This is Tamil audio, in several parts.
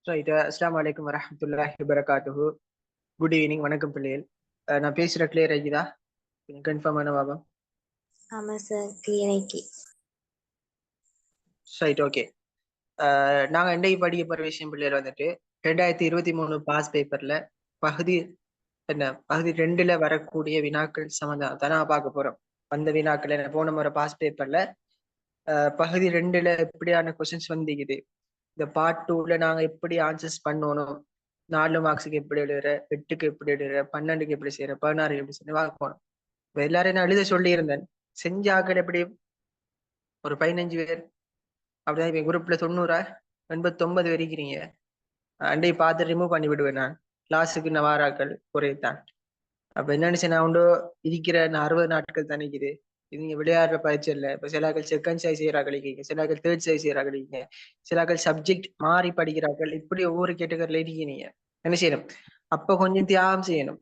ரைட். அஸ்ஸலாமு அலைக்கும் வரஹ்மத்துல்லாஹி வபரகாத்துஹு. Good evening. வணக்கம் பிள்ளைகள். நான் பேசுற கிளியர் ஆகிதா? கொஞ்சம் கன்ஃபார்ம் ஆன பாபா. ஆமா சார், கிளினிக்கு. Right, okay. நாங்க இன்றைக்கு படிக்க போற விஷயம் பிள்ளைகள் வந்துட்டு 2023 பாஸ் பேப்பர்ல பகுதி பகுதி 2ல வரக்கூடிய வினாக்கள் சம்பந்தம் தான் நான் பார்க்க போறோம். அந்த வினாக்கள் என்ன போன முறை பாஸ் பேப்பர்ல பகுதி 2ல எப்படியான கொஸ்டின்ஸ் வந்துக்குது, இந்த பார்ட் 2ல நாங்க எப்படி ஆன்சர்ஸ் பண்ணணும், 4 மார்க்ஸுக்கு எப்படி எழுதுற, 8க்கு எப்படி எழுதுற, 12க்கு எப்படி செய்யற, 16க்கு எப்படி செய்யற பார்க்கணும். இப்ப எல்லாரையும் நான் எழுத சொல்லி இருந்தேன். செஞ்ச ஆக்கள் எப்படி ஒரு 15 பேர் அப்படிதான். இப்ப குரூப்ல 90 89 வரைக்கிறீங்க. அண்டை பார்த்து ரிமூவ் பண்ணி விடுவேன் நான். கிளாஸுக்கு நான் வாராக்கள் குறைத்தான். அப்ப என்னன்னு நான் உண்டோ இருக்கிற 60 நாட்கள் தனிக்குது. இது நீங்க விளையாடுற பயிற்சி இல்லை. இப்ப சிலாக்கள் செகண்ட் சைஸ் செய்யறாக்களிக்கீங்க, சிலாக்கள் தேர்ட் சைஸ் செய்யறாக்களிக்கீங்க, சிலாக்கள் சப்ஜெக்ட் மாறி படிக்கிறார்கள். இப்படி ஒவ்வொரு கேட்டகரியில இருக்கீங்க. என்ன செய்யணும்? அப்ப கொஞ்சம் தியாகம் செய்யணும்.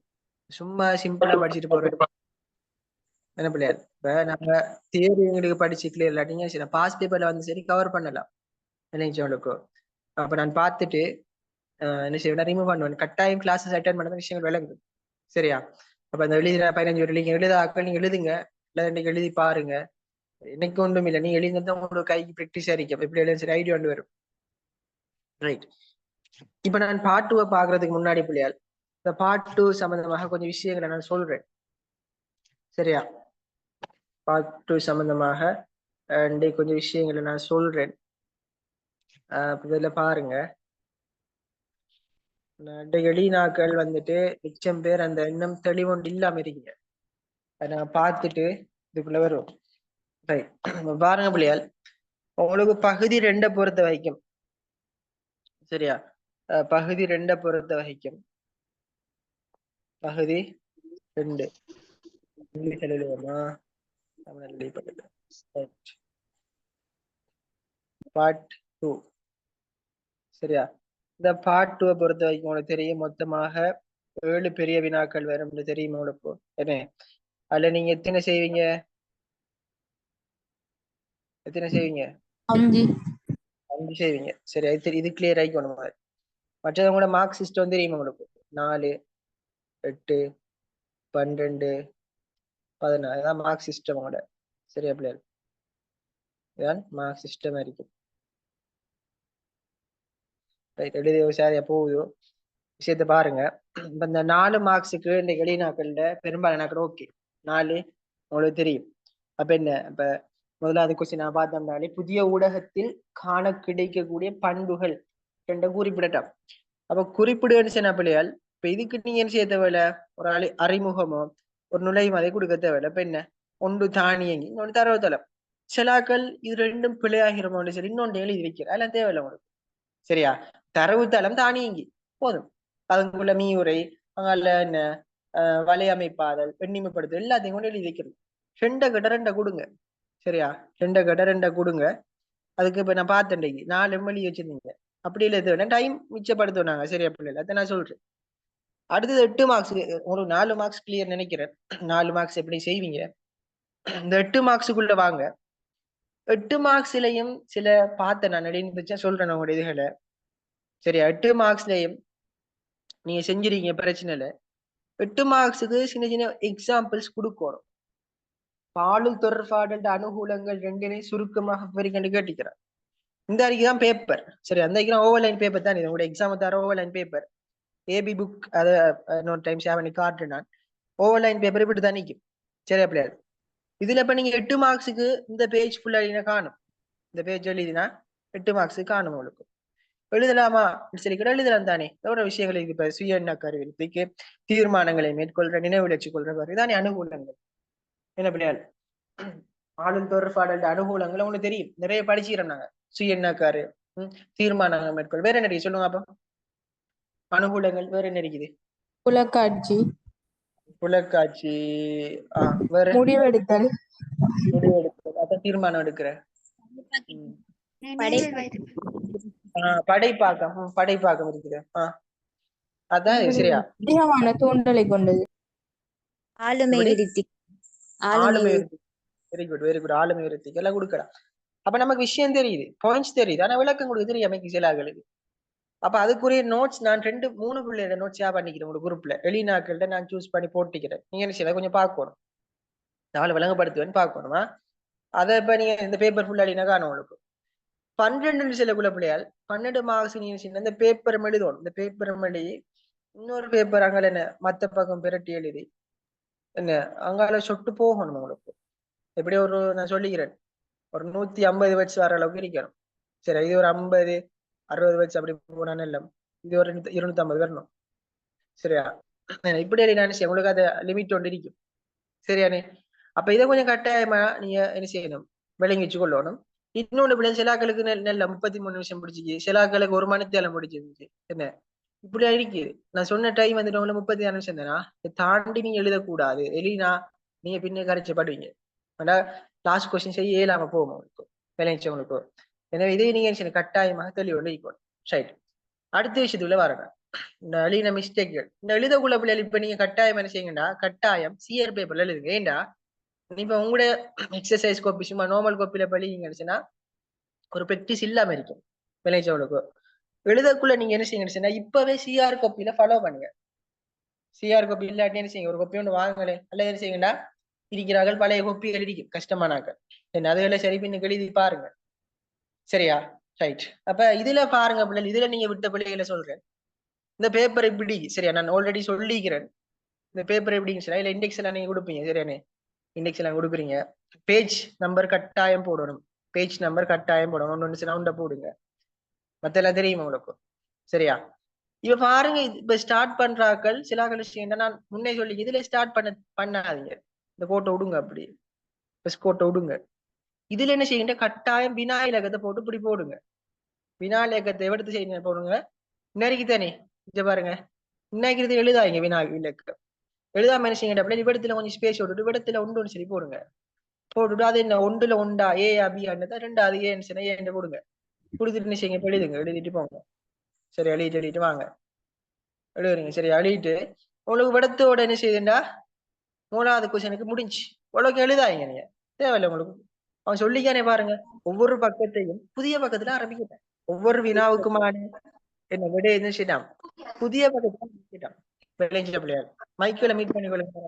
சும்மா சிம்பிளா படிச்சுட்டு போறது என்ன பிள்ளையார். இப்ப நாங்க தியரி எங்களுக்கு படிச்சு கிளியர் இல்லாட்டிங்க சரி பாஸ் பேப்பர்ல வந்து சரி கவர் பண்ணலாம் நினைச்சவங்களுக்கும். அப்ப நான் பார்த்துட்டு என்ன செய்வேன், ரிமூவ் பண்ணுவேன். கட்டாயம் கிளாஸஸ் அட்டன் பண்ண விஷயங்கள் விளங்குது. சரியா? அப்ப அந்த எழுதின 15 பேர் நீங்க எழுத ஆக்கள் நீங்க எழுதுங்க, இல்லை எழுதி பாருங்க. எனக்கு ஒன்றும் இல்லை, நீங்க எழுதினா உங்களுக்கு கைக்கு ப்ராக்டிஸ் ஆയിരിக்கும். எப்படி எழுத சரி ஐடியா ஒன்று வரும். ரைட். இப்ப நான் பார்ட் 2 பாக்குறதுக்கு முன்னாடி பிள்ளையால் இந்த பார்ட் 2 சம்பந்தமாக கொஞ்சம் விஷயங்களை நான் சொல்றேன். சரியா? பார்ட் 2 சம்பந்தமாக கொஞ்சம் விஷயங்களை நான் சொல்றேன். இதுல பாருங்க, எளிநாக்கள் வந்துட்டு மிச்சம் பேர் அந்த எண்ணம் தெளிவொண்டு இல்லாம இருக்கீங்க. அதை நான் பார்த்துட்டு இதுக்குள்ள வரும். பாருங்க பிள்ளையால், உங்களுக்கு பகுதி 2 பொறுத்த வரைக்கும் சரியா, பகுதி 2 பொறுத்த வரைக்கும் பகுதி 2 இங்கிலீஷ் எழுதுவோமா பார்ட் 2 சரியா? இந்த பார்ட் 2 பொறுத்த வரைக்கும் உங்களுக்கு தெரியும் மொத்தமாக 7 பெரிய வினாக்கள் வரும்னு தெரியுமா உங்களுக்கு? என்ன அதுல நீங்க எத்தனை செய்வீங்க? எத்தனை செய்வீங்க? 5 செய்வீங்க. சரி, இது கிளியர் ஆகிக்கணும். மற்றவங்களோட மார்க் சிஸ்டம் தெரியுமா உங்களுக்கு? 4, 8, 12, 16 இதான் மார்க் சிஸ்டமோட. சரியா பிள்ளைகள்? இதான் மார்க் சிஸ்டம் இருக்கும். எழுதி சரியா போகுதோ விஷயத்த பாருங்க. இப்ப இந்த 4 மார்க்ஸுக்கு இந்த எளிநாக்கள்ல பெரும்பாலான ஓகே 4 உங்களுக்கு தெரியும். அப்ப என்ன, இப்ப முதலாவது கொஸ்டின் நான் பார்த்தோம்னாலே புதிய ஊடகத்தில் காண கிடைக்கக்கூடிய பண்புகள் என்ற குறிப்பிடட்டும். அப்ப குறிப்பிடுன்னு சொன்ன பிள்ளையால் இப்ப இதுக்கு நீங்க என்ன செய்ய தேவையில்ல, ஒரு அறிமுகமோ ஒரு நுழையும் அதை கொடுக்க தேவையில்ல. இப்ப என்ன, ஒன்று தானியங்கி இன்னொன்று தரவுத்தளம். சிலாக்கள் இது ரெண்டும் பிழையாகிறோமோ சரி இன்னொன்று எழுதி வைக்கிற அதெல்லாம் தேவையில்லை உங்களுக்கு. சரியா? தரவுத்தளம் தானியங்கி போதும். அதுக்குள்ள மீயுரை அங்கல்ல என்ன வலையமைப்பாதல் எண்ணிமைப்படுத்தல் எல்லாத்தையும் கொண்டு எழுதி வைக்கிறது. 2 கொடுங்க. சரியா? 2 கொடுங்க. அதுக்கு இப்ப நான் பார்த்தேன் 4 எம்எல்ஏ வச்சிருந்தீங்க. அப்படி இல்லை டைம் மிச்சப்படுத்துவாங்க. சரியா பிள்ளைல அதை நான் சொல்றேன். அடுத்தது 8 மார்க்ஸ். ஒரு 4 மார்க்ஸ் கிளியர் நினைக்கிறேன். 4 மார்க்ஸ் எப்படி செய்வீங்க? இந்த 8 மார்க்ஸுக்குள்ள வாங்க. 8 மார்க்ஸ்லயும் சில பார்த்தேன் நான் நடிச்சா சொல்றேன் உங்களோட இதுகளை. சரியா? 8 மார்க்ஸ்லயும் நீங்க செஞ்சிருக்கீங்க, பிரச்சனை இல்லை. 8 மார்க்ஸுக்கு சின்ன சின்ன எக்ஸாம்பிள்ஸ் கொடுக்கணும். பாலும் தொடர்பாடல் அனுகூலங்கள் 2 சுருக்கமாக விவரிக்கண்டு கேட்டுக்கிறேன். இந்த அறிக்கை தான் பேப்பர். சரி, அந்த அறிக்கை ஓவர்லைன் பேப்பர் தான். இது உங்களோட எக்ஸாம் தர ஓவர்லைன் பேப்பர். ஏபி புக் அதை இன்னொரு டைம் ஷேர் பண்ணி காட்டுறேன் நான். ஓவர்லைன் பேப்பர் இப்படி தான் நிற்கும். சரியா பிள்ளையார்? இதுல இப்ப நீங்க 8 மார்க்ஸுக்கு இந்த பேஜ் ஃபுல்லா காணும். இந்த பேஜ் எழுதினா 8 மார்க்ஸுக்கு காணும் உங்களுக்கு. எழுதலாமா சரி கூட எழுதலாம் தானே. எவ்வளவு விஷயங்கள் இருக்கு. இப்ப சுய எண்ண கருவிக்கு தீர்மானங்களை மேற்கொள்ற, நினைவு வச்சுக் கொள்ற இதானே அனுகூலங்கள். என்ன பிள்ளையாள், ஆளும் தொடர்பாடல் அனுகூலங்கள் உங்களுக்கு தெரியும், நிறைய படிச்சுக்கிறோம் நாங்க. சுய எண்ணக்காரு தீர்மானங்கள் மேற்கொள். வேற என்ன சொல்லுங்க அப்ப? அனுகூலங்கள் வேற என்ன இருக்குது? புலக்காட்சி. புலக்காட்சி. வேற முடிவெடுத்தல். அதான் தீர்மானம் எடுக்கிற. படைப்பாக்கம். படைப்பாக்கம் இருக்குது. அதான் சரியா? அதிகமான தூண்டலை கொண்டது. ஆளுமை விருத்தி. ஆளுமை விருத்தி. Very good, very good. ஆளுமை விருத்திக்கு எல்லாம் கொடுக்கலாம். அப்ப நமக்கு விஷயம் தெரியுது, பாயிண்ட்ஸ் தெரியுது. ஆனா விளக்கம் கொடுக்க தெரியும் அமைக்கு சில ஆளுக்கு. அப்ப அதுக்குரிய நோட்ஸ் நான் 2 3 பிள்ளையோட நோட்ஸ் ஷேர் பண்ணிக்கிறேன் உங்க குரூப்ல. வெளிநாக்கள்கிட்ட நான் சூஸ் பண்ணி போட்டிக்கிறேன். நீங்க என்ன செய்யலாம், கொஞ்சம் பார்க்கணும். நாலு விளங்கப்படுத்துவேன்னு பார்க்கணுமா. அதை இப்ப நீங்க இந்த பேப்பர் ஃபுல்லா அடினா காணும் உங்களுக்கு 12 சிலக்குள்ள பிள்ளையால் 12 மார்க்ஸ் நீங்க இந்த பேப்பர் எழுதணும். இந்த பேப்பர் எழுதி இன்னொரு பேப்பர் அங்கே என்ன மத்த பக்கம் பிரட்டி எழுதி என்ன அங்கால சொட்டு போகணும் உங்களுக்கு. எப்படி ஒரு நான் சொல்லிக்கிறேன், ஒரு 150 வச்சு வர அளவுக்கு இருக்கணும். சரி, இது ஒரு 50 60 வச்சு அப்படி போனான்னு இல்லை, இது ஒரு 250 வரணும். சரியா, இப்படி நினைச்சு உங்களுக்கு அது லிமிட் ஒன்று இருக்கும். சரியானே. அப்ப இதை கொஞ்சம் கட்டாயமா நீங்க என்ன செய்யணும், விளங்கி வச்சு கொள்ளணும். இன்னொன்னு பிள்ளை சிலாக்களுக்கு நல்ல 33 நிமிஷம் பிடிச்சிச்சு, சிலாக்களுக்கு 1 மணி தேலம் பிடிச்சிருந்துச்சு. என்ன இப்படியா இருக்குது. நான் சொன்ன டைம் வந்துட்டு உங்களுக்கு 36 நிமிஷம் தானா, தாண்டி நீங்க எழுதக்கூடாது. எலினா நீங்க பின்ன கரைச்சப்படுவீங்க. ஆனா லாஸ்ட் கொஸ்டின் செய்ய இயலாம போகும் உங்களுக்கு, விளைச்சவங்களுக்கு. எனவே இதை நீங்க கட்டாயமாக தெளிவு இருக்கணும். ரைட், அடுத்த விஷயத்துக்குள்ள வரங்க. இந்த எழுதின மிஸ்டேக்கள், இந்த எழுதக்குள்ள பிள்ளைகள் இப்ப நீங்க கட்டாயம் என்ன செய்யுங்கடா, கட்டாயம் சிஆர் பேப்பர்ல எழுதுங்க. ஏண்டா இப்ப உங்களோட எக்ஸசைஸ் காப்பி சும்மா நார்மல் காப்பியில படிங்கன்னா ஒரு பிராக்டிஸ் இல்லாம இருக்கும் விளைச்சவங்களுக்கு. எழுதக்குள்ள நீங்க என்ன செய்யுங்கன்னா இப்பவே சிஆர் காப்பியில ஃபாலோ பண்ணுங்க. சிஆர் காப்பி இல்லாட்டி என்ன செய்யுங்க, ஒரு காப்பி ஒன்று வாங்கலே, அல்ல என்ன செய்யுங்கன்னா இருக்கிறார்கள் பழைய காப்பிகள் இருக்கும் கஷ்டமானாக்க என்ன அதுகளை சரி பின்னுக்கு எழுதி பாருங்க. சரியா, ரைட். அப்ப இதுல பாருங்க பிள்ளைகள், இதுல நீங்க விட்ட பிள்ளைகளை சொல்றேன். இந்த பேப்பர் இப்படி சரியா, நான் ஆல்ரெடி சொல்லிக்கிறேன். இந்த பேப்பர் எப்படின்னு சொல்லி இல்ல இண்டெக்ஸ் எல்லாம் நீங்க கொடுப்பீங்க. சரியானே, இண்டெக்ஸ் எல்லாம் கொடுக்குறீங்க. பேஜ் நம்பர் கட்டாயம் போடணும். பேஜ் நம்பர் கட்டாயம் போடணும். ஒன்று ரவுண்ட போடுங்க. மத்த எல்லாம் தெரியுமா உங்களுக்கு. சரியா, இப்ப பாருங்க, இப்ப ஸ்டார்ட் பண்றாக்கள் சில விஷயம் நான் முன்னே சொல்லி இதுல ஸ்டார்ட் பண்ணாதீங்க. இந்த கோட்டை விடுங்க, அப்படி கோட்டை விடுங்க. இதுல என்ன செய்யுங்க, கட்டாயம் வினாயிலக்கத்தை போட்டு இப்படி போடுங்க. வினாயிலக்கத்தை எடுத்து செய்யுங்க போடுங்க. இன்னைக்கு தானே இங்க பாருங்க, இன்னைக்கு எழுதாங்க வினா இலக்கம். எழுதாம என்ன செய்யுங்க, விடத்துல கொஞ்சம் ஸ்பேஸ் விட்டுட்டு விடத்துல ஒன்று சரி போடுங்க. போட்டுட்டு அது என்ன ஒன்றுல ஒண்டா ஏ அபி ஆனதா, ரெண்டாவது ஏன்னு ஏன்னு போடுங்க. கொடுத்துட்டு என்ன செய்யுங்க, எழுதுங்க. எழுதிட்டு போங்க. சரி, எழுதிட்டு வாங்க. எழுதுறீங்க. சரி, எழுதிட்டு உங்களுக்கு விடத்தோட என்ன செய்யுதுண்டா 3வது கொஸ்டினுக்கு முடிஞ்சு உலகம் எழுதாங்க. நீங்க தேவையில்லை உங்களுக்கு. அவன் சொல்லிக்கானே பாருங்க, ஒவ்வொரு பக்கத்தையும் புதிய பக்கத்துல ஆரம்பிக்கிட்டான். ஒவ்வொரு வினாவுக்குமான என்ன விட என்ன புதிய பக்கத்துல விளைஞ்சிட்ட பிள்ளையார். மைக்கில மீட் பண்ணி கொள்ளுங்க.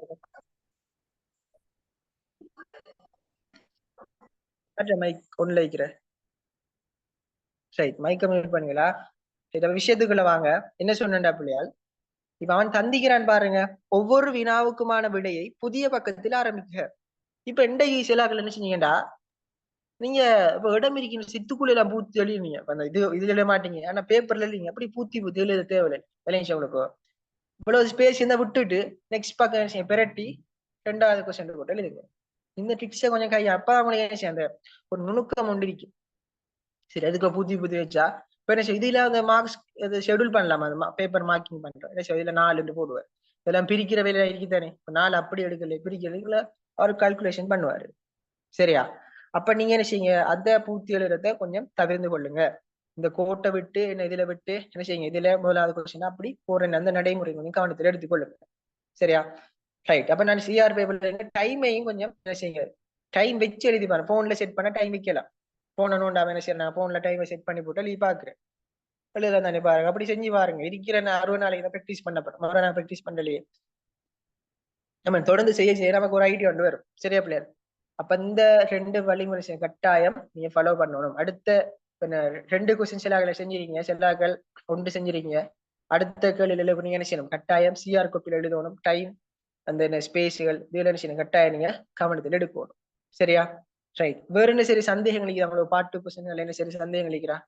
மைக் ஒன்ல வைக்கிற. ரைட், மைக்க மீட் பண்ணீங்களா. இத விஷயத்துக்குள்ள வாங்க. என்ன சொன்னா பிள்ளையால், இப்ப அவன் தந்திக்கிறான் பாருங்க, ஒவ்வொரு வினாவுக்குமான விடையை புதிய பக்கத்தில் ஆரம்பிக்க. இப்ப இன்றைக்கு சிலாக்கள் என்ன செஞ்சீங்கடா, நீங்க இப்ப இடம் இருக்கீங்க சித்துக்குள்ள எல்லாம் பூத்தி எழுதுவீங்க. அந்த இதுல எழுத மாட்டீங்க, ஆனா பேப்பர்ல எழுதிங்க. அப்படி பூத்தி எழுத தேவையில்லை. விளைஞ்சு உங்களுக்கு இவ்வளவு ஸ்பேஸ் இருந்தா விட்டுட்டு நெக்ஸ்ட் பக்கம் பெரட்டி 2வது கொஸ்டின் போட்டு எழுதுங்க. இந்த ட்ரிக்ஸை கொஞ்சம் கையா அப்பா அவங்களுக்கு அந்த ஒரு நுணுக்கம் ஒன்று இருக்கு. சரி, அதுக்கு பூத்தி வச்சா இப்ப என்ன இதுல அந்த மார்க்ஸ் ஷெடியூல் பண்ணலாமா, அந்த பேப்பர் மார்க்கிங் பண்றோம். இதுல 4 போடுவார். இதெல்லாம் பிரிக்கிற வேலை இருக்குதானே. 4 அப்படி எடுக்கல, பிரிக்கிறதுக்குள்ள அவர் கால்குலேஷன் பண்ணுவாரு. சரியா, அப்ப நீங்க என்ன செய்யுங்க, அந்த பூர்த்தி எழுதுறத கொஞ்சம் தவிர்த்து கொள்ளுங்க. இந்த கோட்டை விட்டு என்ன இதுல விட்டு என்ன செய்யுங்க, இதுல 1வது கொஸ்டின் அப்படி போற அந்த நடைமுறை கொஞ்சம் கவனத்தில் எடுத்துக்கொள்ளுங்க. சரியா, ரைட். அப்ப நான் சிஆர் பேப்பர்ல டைமையும் கொஞ்சம் என்ன செய்யுங்க, டைம் வச்சு எழுதி பாருங்க. போன்ல செட் பண்ண டைம் வைக்கலாம். போன நோண்டாம என்ன செய்யணும், நான் போன்ல டைமை செட் பண்ணி போட்டு எழுதி பாக்குறேன். எழுதலாம் தானே பாருங்க. அப்படி செஞ்சு பாருங்க. இருக்கிற 60 நாளைக்கு தான் ப்ராக்டிஸ் பண்ண போறேன். மறுபடியும் நான் ப்ராக்டிஸ் பண்ணலையே. நம்ம தொடர்ந்து செய்ய நமக்கு ஒரு ஐடியா வந்து வரும். சரியா பிள்ளையர். அப்ப இந்த 2 வழிமுறை கட்டாயம் நீங்க ஃபாலோ பண்ணணும். அடுத்த 2 கொஸ்டின் சிலாக்களை செஞ்சிருக்கீங்க, சிலாக்கள் 1 செஞ்சிருக்கீங்க. அடுத்த கேள்வியில நீங்க என்ன செய்யணும், கட்டாயம் சிஆர் கோப்பில் எழுதணும். டைம் அந்த ஸ்பேஸுகள் இதுல என்ன செய்யணும், கட்டாயம் நீங்க கவனத்தில் எடுக்கணும். சரியா, ரைட். வேற என்ன சரி சந்தேகங்கள் இருக்கிறா உங்களுக்கு, பாட்டு கொஸ்டின்கள் என்ன சரி சந்தேகங்கள் இருக்கிறா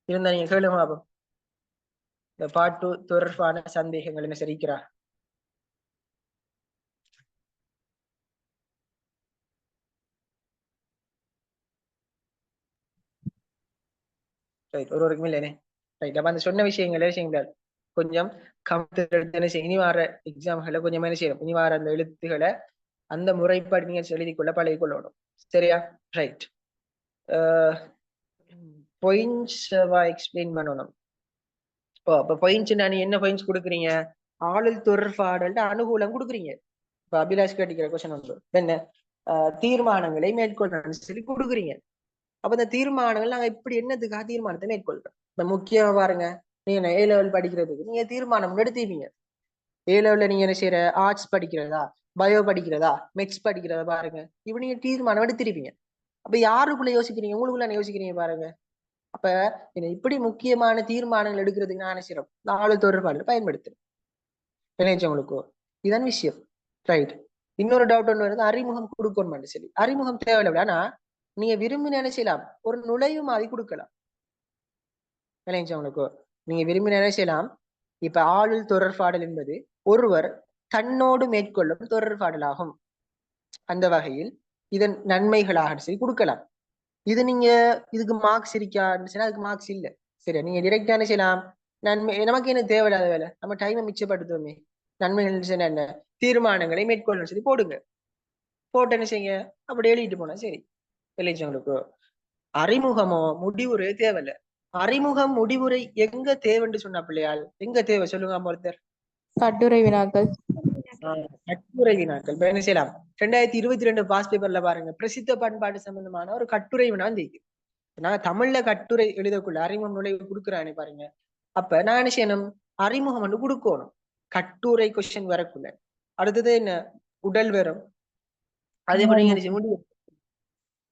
இருந்தா நீங்க கேளுங்க பாப்போம். இந்த பாட்டு தொடர்பான சந்தேகங்கள் என்ன சரிக்கிறா. ரைட், ஒருவருக்குமே இல்லைனே. ரைட், அப்ப அந்த சொன்ன விஷயங்கள் கொஞ்சம் கவனத்தில் எடுத்து என்ன செய்யும், இனி வர எக்ஸாம்களை கொஞ்சம் என்ன செய்யணும், இனி வர அந்த எழுத்துக்களை அந்த முறைப்பாடு நீங்க எழுதிக்கொள்ள பழகிக்கொள்ளணும். சரியா, ரைட். பாயிண்ட்ஸ் எக்ஸ்பிளைன் பண்ணணும். அப்ப பாயிண்ட்ஸ் நீ என்ன பாயிண்ட்ஸ் கொடுக்குறீங்க, ஆளுள் தொடர்பாடல் அனுகூலம் கொடுக்குறீங்க. இப்ப அபிலாஷ் கேட்டிக்கிற கொஸ்டின் வந்து என்ன, தீர்மானங்களை மேற்கொள்ளணும்னு சொல்லி கொடுக்குறீங்க. அப்ப இந்த தீர்மானங்கள் நாங்க இப்படி என்னதுக்காக தீர்மானத்தை மேற்கொள்றோம். இந்த முக்கியமா பாருங்க, நீங்க ஏ லெவல் படிக்கிறதுக்கு நீங்க தீர்மானம் எடுத்தீங்க. ஏ லெவல்ல நீங்க என்ன செய்யற, ஆர்ட்ஸ் படிக்கிறதா, பயோ படிக்கிறதா, மெக்ஸ் படிக்கிறதா பாருங்க. இப்ப நீங்க தீர்மானம் எடுத்திருப்பீங்க. அப்ப யாருக்குள்ள யோசிக்கிறீங்க, உங்களுக்குள்ள யோசிக்கிறீங்க பாருங்க. அப்ப இப்படி முக்கியமான தீர்மானங்கள் எடுக்கிறதுக்கு நான் என்ன செய்யறோம், 4 தொடர்பாடல் பயன்படுத்துறேன். உங்களுக்கு இதான் விஷயம். ரைட். இன்னொரு டவுட் ஒன்று வருது, அறிமுகம் கொடுக்கணும்னு சொல்லி. அறிமுகம் தேவையில்லை, ஆனா நீங்க விரும்பி என்ன செய்யலாம், ஒரு நுழைவு மாதிரி கொடுக்கலாம். உங்களுக்கு நீங்க விரும்பி என்ன செய்யலாம். இப்ப ஆளுள் தொடர்பாடல் என்பது ஒருவர் தன்னோடு மேற்கொள்ளும் தொடர்பாடலாகும். அந்த வகையில் இதன் நன்மைகளாக சொல்லி கொடுக்கலாம். இது நீங்க இதுக்கு மார்க்ஸ் இருக்கான்னு, அதுக்கு மார்க்ஸ் இல்லை. சரியா, நீங்க டிரெக்டா என்ன செய்யலாம், நன்மை நமக்கு என்ன தேவையில்லாத வேலை, நம்ம டைமை மிச்சப்படுத்துவோமே, நன்மைகள் என்ன, தீர்மானங்களை மேற்கொள்ளணும் சொல்லி போடுங்க. போட்டு என்ன செய்யுங்க, அப்படி எழுதிட்டு போனா சரி. உங்களுக்கு அறிமுகமோ முடிவுரை தேவையில்லை. அறிமுகம் முடிவுரை எங்க தேவைன்னு சொன்ன பிள்ளையால் எங்க தேவை சொல்லுங்க ஒருத்தர். கட்டுரை வினாக்கள். கட்டுரை வினாக்கள் என்ன செய்யலாம். 2022 பாஸ் பேப்பர்ல பாருங்க, பிரசித்த பண்பாடு சம்பந்தமான ஒரு கட்டுரை வினா தெரியும். நான் தமிழ்ல கட்டுரை எழுதக்குள்ள அறிமுகம் நுழைவு கொடுக்குறானே பாருங்க. அப்ப நான் என்ன செய்யணும், அறிமுகம் வந்து கொடுக்கணும். கட்டுரை கொஸ்டின் வரக்குள்ள அடுத்தது என்ன, உடல் வரும். அதே போல நீங்க முடிவு,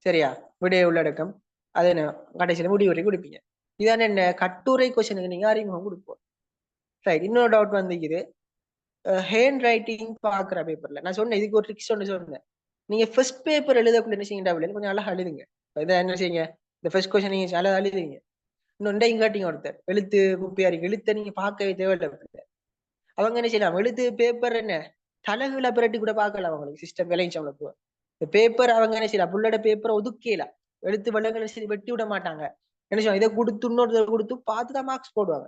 சரியா, விடைய உள்ளடக்கம், அது என்ன கடைசியில முடிவுரை கொடுப்பீங்க. இதான என்ன, கட்டுரை கொஸ்டினுக்கு நீங்க அறிமுகம் கொடுப்போம். ரைட். இன்னொரு டவுட் வந்துக்குது, ஹேண்ட் ரைட்டிங் பாக்குற பேப்பர்ல நான் சொன்னேன், இதுக்கு ஒரு ட்ரிக்ஸ் ஒன்று சொன்னேன். நீங்க ஃபர்ஸ்ட் பேப்பர் எழுதக்குள்ள என்ன செய்யுங்க, கொஞ்சம் அழகா எழுதுங்க. இதை என்ன செய்யுங்க, இந்த ஃபர்ஸ்ட் கொஸ்டின் நீங்க அழகா எழுதுங்க. இன்னொன்றை இங்காட்டிங்க ஒருத்தர் எழுத்து குப்பியா இருக்கு, எழுத்தை நீங்க பார்க்கவே தேவையில்லை. அவங்க என்ன செய்யலாம், எழுத்து பேப்பர் என்ன தலைகளை பிரட்டி கூட பார்க்கலாம். அவங்களுக்கு சிஸ்டம் விளைஞ்சு அவங்களுக்கு இந்த பேப்பர் அவங்க என்ன செய்யலாம், புள்ளோட பேப்பரை ஒதுக்கலாம். எழுத்து வளங்களை சரி வெட்டி விட மாட்டாங்க. என்ன செய்வாங்க, இதை கொடுத்து இன்னொரு கொடுத்து பார்த்துதான் மார்க்ஸ் போடுவாங்க.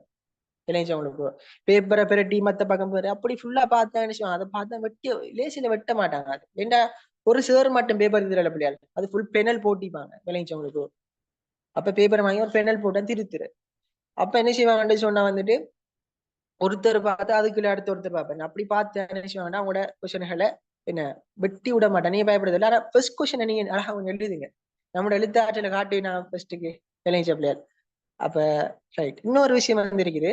விளைஞ்சு அவங்களுக்கு பேப்பரை பிரட்டி மத்த பக்கம் பேரு அப்படி ஃபுல்லா பார்த்தா என்ன செய்வாங்க, அதை பார்த்தா வெட்டி லேசில வெட்ட மாட்டாங்க. அது ஏண்டா ஒரு சேர் மட்டும் பேப்பர் திருல பிள்ளையாள், அது ஃபுல் பெனல் போட்டிப்பாங்க விளைஞ்சு அவங்களுக்கு. அப்ப பேப்பரை வாங்கி ஒரு பெனல் போட்டா திருத்துரு. அப்ப என்ன செய்வாங்கன்னு சொன்னா வந்துட்டு ஒருத்தர் பார்த்தா அதுக்குள்ள அடுத்த ஒருத்தர் பார்ப்பாங்க. அப்படி பார்த்து என்ன செய்வாங்கன்னா அவங்களோட கொஸ்டின்களை என்ன வெட்டி விட மாட்டேன். நீங்க பயப்படுது. ஆனா ஃபர்ஸ்ட் கொஸ்டின் நீங்க அழகா கொஞ்சம் எழுதுங்க. நம்மளோட எழுத்தாற்றல காட்டி நான் ஃபர்ஸ்ட்டுக்கு விளைஞ்ச பிள்ளையார். அப்ப ரைட். இன்னொரு விஷயம் வந்து இருக்குது.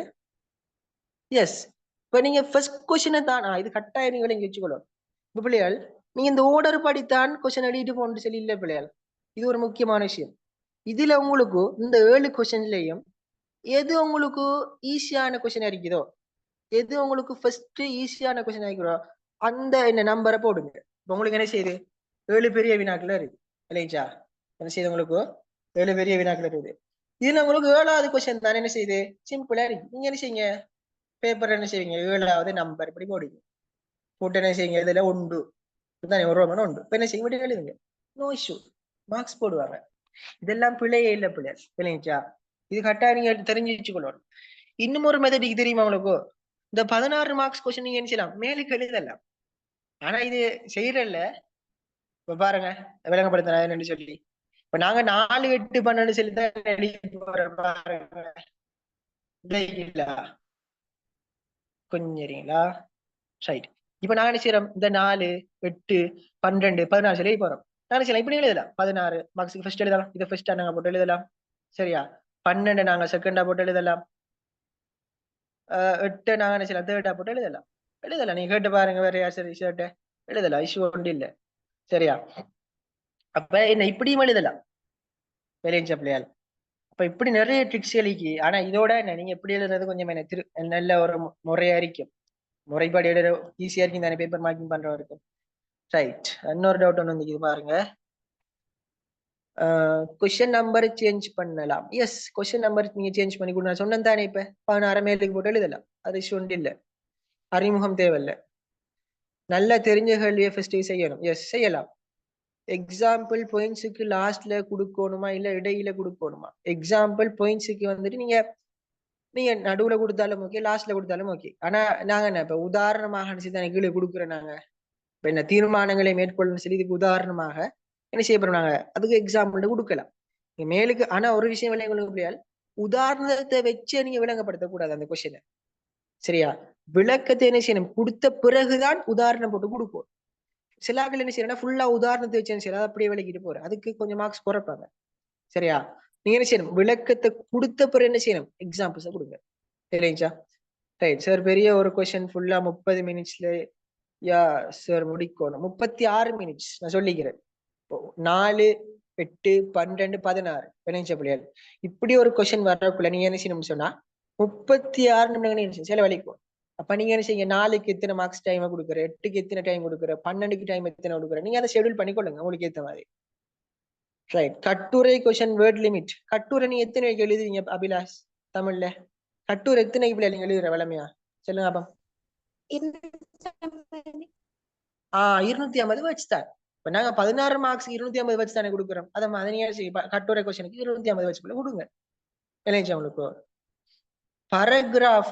எஸ், இப்ப நீங்க ஃபர்ஸ்ட் கொஸ்டினை தான் இது கட்டாயம் நீங்க விளங்கி வச்சுக்கணும். இப்ப பிள்ளையாள் நீங்க இந்த ஓர்டர் படித்தான் கொஸ்டின் எழுதிட்டு போன்னு சொல்லி இல்ல பிள்ளையாள். இது ஒரு முக்கியமான விஷயம். இதுல உங்களுக்கு இந்த 7 கொஸ்டின்லயும் எது உங்களுக்கு ஈஸியான கொஸ்டின் இருக்குதோ, எது உங்களுக்கு ஃபர்ஸ்ட் ஈஸியான கொஸ்டின் ஆகிக்கிறோம், அந்த என்ன நம்பரை போடுங்க. இப்ப உங்களுக்கு என்ன செய்யுது, 7 பெரிய வினாக்கள் இருக்கு இல்லைங்களா. என்ன செய்யுது, உங்களுக்கு 7 பெரிய வினாக்கள் இருக்குது. இதுல உங்களுக்கு 7வது கொஸ்டின் தானே என்ன செய்யுது, சிம்பிளா இருக்கு. நீங்க என்ன செய்யுங்க, பேப்பர் என்ன செய்வீங்க, 7வது நம்பர் இப்படி போடுங்க. போட்டு என்ன செய்யுங்க, இதுல 1 தானே, ஒரு ரோமன் 1. இப்ப என்ன செய்ய விட்டு எழுதுங்க, நோ இஷ்யூ, மார்க்ஸ் போடுவாங்க. இதெல்லாம் பிள்ளையே இல்லை பிள்ளை இல்லைங்களா. இது கரெக்டா நீங்க தெரிஞ்சு வச்சுக்கணும். இன்னும் ஒரு மெத்தடிக்கு தெரியுமா உங்களுக்கு, இந்த 16 மார்க்ஸ் கொஸ்டின் நீங்க என்ன செய்யலாம், மேலுக்கு எழுதலாம். ஆனா இது செய்யறல்ல. இப்ப பாருங்க விளங்கப்படுத்தினு சொல்லி, இப்ப நாங்க 4, 8, 12 சொல்லிதான் எழுதி போறோம் பாருங்க. கொஞ்சம் ரைட். இப்ப நாங்க என்ன செய்யறோம், இந்த 4, 8, 12, 14 சொல்லி போறோம். நாங்க செய்யலாம் இப்படி எழுதலாம். 16 மார்க்ஸுக்கு ஃபர்ஸ்ட் எழுதலாம், இதை ஃபர்ஸ்டா நாங்க போட்டு எழுதலாம். சரியா, 12 நாங்க செகண்டா போட்டு எழுதலாம், 8 நாங்க என்ன செய்யலாம், தேர்டா போட்டு எழுதலாம். நீங்க கேட்டு பாருங்க, வேற யார் சரி ஷர்ட் எழுதலாம், இஷ்யூ ஒன்று இல்லை. சரியா, அப்ப என்ன இப்படியும் எழுதலாம் விளைஞ்ச பிள்ளையால். அப்ப இப்படி நிறைய ட்ரிக்ஸ் எழுக்கி. ஆனா இதோட என்ன, நீங்க எப்படி எழுதுறது கொஞ்சம் என்ன நல்ல ஒரு முறையா இருக்கும், முறைப்பாடு எழுத ஈஸியா இருக்கும் தானே பேப்பர் மார்க்கிங் பண்றவருக்கு. ரைட். இன்னொரு டவுட் ஒன்று வந்து பாருங்க, கொஸ்டின் நம்பர் சேஞ்ச் பண்ணலாம். எஸ், கொஸ்டின் நம்பர் நீங்க சேஞ்ச் பண்ணி கொடுங்க. சொன்னேன் தானே, இப்ப 16 மேலுக்கு போட்டு எழுதலாம், அது இஷ்யூ ஒன்று இல்லை. அறிமுகம் தேவையில்லை, நல்லா தெரிஞ்ச கேள்வியை ஃபர்ஸ்ட் செய்யணும். எஸ், செய்யலாம். எக்ஸாம்பிள் பாயிண்ட்ஸுக்கு லாஸ்ட்ல கொடுக்கணுமா இல்ல இடையில கொடுக்கணுமா? எக்ஸாம்பிள் பாயிண்ட்ஸுக்கு வந்துட்டு நீங்க நடுவுல கொடுத்தாலும் ஓகே, லாஸ்ட்ல கொடுத்தாலும் ஓகே. ஆனா நாங்க என்ன இப்ப உதாரணமாக தானே கீழே கொடுக்குறோம். நாங்க இப்ப என்ன தீர்மானங்களை மேற்கொள்ளணும் சொல்லி இதுக்கு உதாரணமாக என்ன செய்ய போறோம், நாங்க அதுக்கு எக்ஸாம்பிள் கொடுக்கலாம் மேலுக்கு. ஆனா ஒரு விஷயம் விளங்கொள்ளையால், உதாரணத்தை வச்சு நீங்க விளங்கப்படுத்தக்கூடாது அந்த கொஸ்டினை. சரியா, விளக்கத்தை என்ன செய்யணும், கொடுத்த பிறகுதான் உதாரணம் போட்டு கொடுப்போம். சில ஆட்கள் என்ன செய்யறா, ஃபுல்லா உதாரணத்தை வச்சு சரி அப்படியே விளக்கிட்டு போற, அதுக்கு கொஞ்சம் மார்க்ஸ் குறைப்பாங்க. சரியா, நீங்க என்ன செய்யணும், விளக்கத்தை கொடுத்த பிறகு என்ன செய்யணும், எக்ஸாம்பிள்ஸை கொடுங்க. இல்லைங்களா? ரைட் சார், பெரிய ஒரு கொஸ்டின் ஃபுல்லா 30 மினிட்ஸ்ல யா சார் முடிக்கணும். 36 மினிட்ஸ் நான் சொல்லிக்கிறேன். 4, 8, 12, 16 பிள்ளைகள் இப்படி ஒரு கொஸ்டின் வரக்குள்ள நீங்க என்ன செய்யணும்னு சொன்னா 36 நிமிடங்கள் சில வலிக்கும். அப்ப நீங்க என்ன செய்யுங்க, 4க்கு எத்தனை மார்க்ஸ் டைம் கொடுக்குற, 8க்கு எத்தனை டைம் கொடுக்குற, 12க்கு டைம் எத்தனை கொடுக்குற, நீங்க அதை ஷெடியூல் பண்ணிக்கொள்ளுங்க உங்களுக்கு ஏத்த மாதிரி. ரைட். கட்டுரை கொஸ்டின் வேர்ட் லிமிட். கட்டுரை நீ எத்தனை எழுதுவீங்க அபிலாஷ் தமிழ்ல? கட்டுரை எத்தனை நீங்க எழுதுற வளமையா சொல்லுங்க அப்ப. 250 வேர்ட்ஸ் தான். இப்ப நாங்க 16 மார்க்ஸ் 250 வேர்ட்ஸ் தானே கொடுக்குறோம். அதை மாதிரி கட்டுரை கொஸ்டினுக்கு 250 வேர்ட்ஸ் கொடுங்க. இல்லைங்களா உங்களுக்கு? பரகிராஃப்.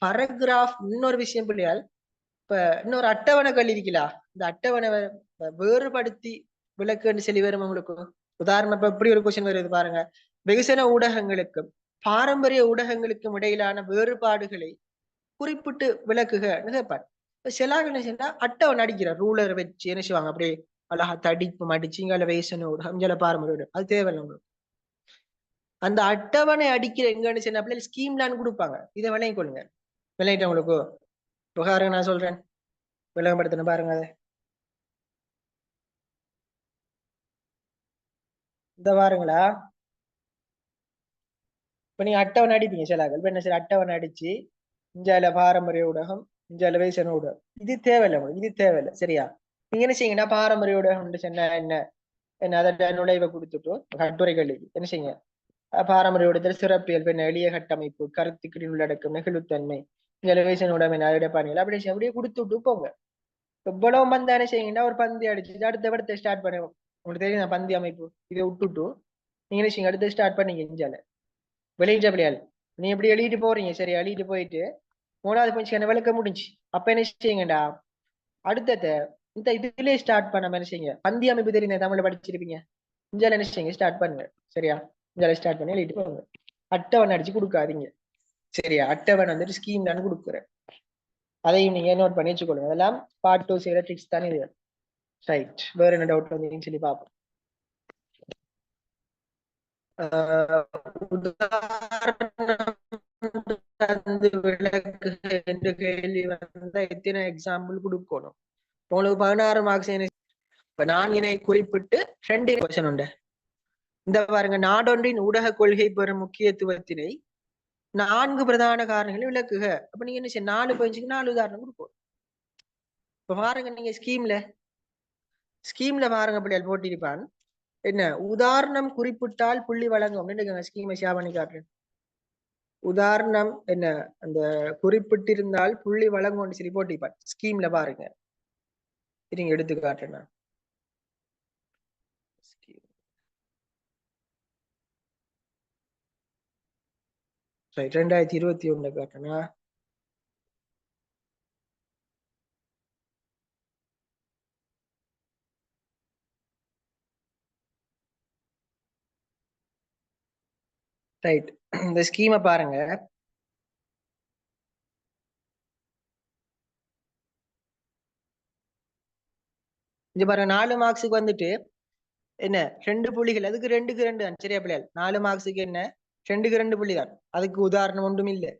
பரகிராஃப் இன்னொரு விஷயம் பிள்ளையால், இப்ப இன்னொரு அட்டவணைகள் இருக்கலா, இந்த அட்டவணை வேறுபடுத்தி விளக்குன்னு சொல்லி வரும் உங்களுக்கு. உதாரணம் இப்ப எப்படி ஒரு கொஸ்டின் வருது பாருங்க, வெகுசன ஊடகங்களுக்கும் பாரம்பரிய ஊடகங்களுக்கும் இடையிலான வேறுபாடுகளை குறிப்பிட்டு விளக்குகன்னு கேட்பார். சிலாக என்ன செய்யா அட்டவணை அடிக்கிற ரூலர் வச்சு என்ன செய்வாங்க, அப்படியே அழகா தடிப்பு அடிச்சு இங்கால வெகுசன ஊடகம் இங்கால பாரம்பரிய ஊடகம், அது தேவையில்லை உங்களுக்கு. அந்த அட்டவணை அடிக்கிற எங்கன்னு சொன்ன ஸ்கீம் லான் கொடுப்பாங்க. இதை விளையும் கொள்ளுங்க. விளையிட்ட உங்களுக்கு புகாருங்க நான் சொல்றேன், விளங்கப்படுத்தணும் பாருங்க. அதை இந்த பாருங்களா, இப்ப நீங்க அட்டவணை அடிப்பீங்க சிலாக்கள். இப்ப என்ன சரி அட்டவணை அடிச்சு இஞ்சால பாரம்பரிய ஊடகம் இஞ்சால வயசான ஊடகம், இது தேவையில்லை உங்களுக்கு, இது தேவையில்லை. சரியா? நீங்க என்ன செய்யுங்கன்னா பாரம்பரிய ஊடகம் சொன்ன என்ன என்ன அதோட நுழைவை கொடுத்துட்டு கட்டுரைகள் என்ன செய்யுங்க, பாரம்பரிய ஊடகத்தில் சிறப்பியல் பெண் எளிய கட்டமைப்பு கருத்துக்களின் உள்ளடக்கம் நெகிழ்வுத்தன்மை வயசான ஊடகம் அதோட பணிகள் அப்படி அப்படியே கொடுத்துட்டு போங்க. இவ்வளவு பந்து என்ன செய்யுங்கன்னா ஒரு பந்தி அடிச்சு அடுத்த படத்தை ஸ்டார்ட் பண்ணுவோம். உங்களுக்கு தெரியும் பந்தி அமைப்பு இதை விட்டுட்டு நீங்க என்ன செய்யுங்க, அடுத்து ஸ்டார்ட் பண்ணீங்க இஞ்சால வெளியிட்ட அப்படியால் நீ எப்படி எழுதிட்டு போறீங்க. சரி, எழுதிட்டு போயிட்டு 3வது பயிற்சிக்கான விளக்க முடிஞ்சு. அப்ப என்ன செய்யுங்கடா, அடுத்தத இந்த இதுலயே ஸ்டார்ட் பண்ண என்ன செய்யுங்க, பந்தி அமைப்பு தெரியுங்க தமிழ்ல படிச்சிருப்பீங்க, இஞ்சால என்ன செய்யுங்க ஸ்டார்ட் பண்ணுங்க. சரியா? இஞ்சால ஸ்டார்ட் பண்ணி எழுதிட்டு போங்க. அட்டவணை அடிச்சு கொடுக்காதீங்க. சரியா? அட்டவணை வந்துட்டு ஸ்கீம் நான் கொடுக்குறேன், அதையும் நீங்க நோட் பண்ணி வச்சுக்கொள்ளுங்க. அதெல்லாம் பார்ட் 2 செய்யற ட்ரிக்ஸ் தானே இது. ரைட். வேற என்ன டவுட் வந்தீங்கன்னு சொல்லி பார்ப்போம். விளக்கு என்று கேள்வி வந்தா எத்தனை எக்ஸாம்பிள் கொடுக்கணும்? உங்களுக்கு 16 மார்க்ஸ். இப்ப நான் இதனை குறிப்பிட்டு 2 கொஸ்டின் உண்டு. இந்த பாருங்க, நாடொன்றின் ஊடக கொள்கை பெறும் முக்கியத்துவத்தினை 4 பிரதான காரணங்களை விளக்குக. அப்ப நீங்க என்ன செய்ய 4 பயிற்சிக்கு 4 உதாரணம் கொடுப்போம். இப்ப பாருங்க, நீங்க ஸ்கீம்ல பாருங்க பிள்ளைகள் போட்டிருப்பான் என்ன உதாரணம் குறிப்பிட்டால் புள்ளி வழங்கும். ஸ்கீமை ஷேர் பண்ணி காட்டுறேன். உதாரணம் என்ன அந்த குறிப்பிட்டிருந்தால் புள்ளி வழங்கும்னு சொல்லி போட்டிருப்பான் ஸ்கீம்ல பாருங்க. நீங்க எடுத்து காட்டுறேன். 2021 காட்டுறேன்னா ரைட். இந்த ஸ்கீமை பாருங்க. இங்க பாருங்க, 4 மார்க்ஸுக்கு வந்துட்டு என்ன 2 புள்ளிகள், அதுக்கு 2க்கு 2 தான். சரியா பிள்ளைகள்? 4 மார்க்ஸுக்கு என்ன 2க்கு 2 புள்ளி தான், அதுக்கு உதாரணம் ஒன்றும் இல்லை.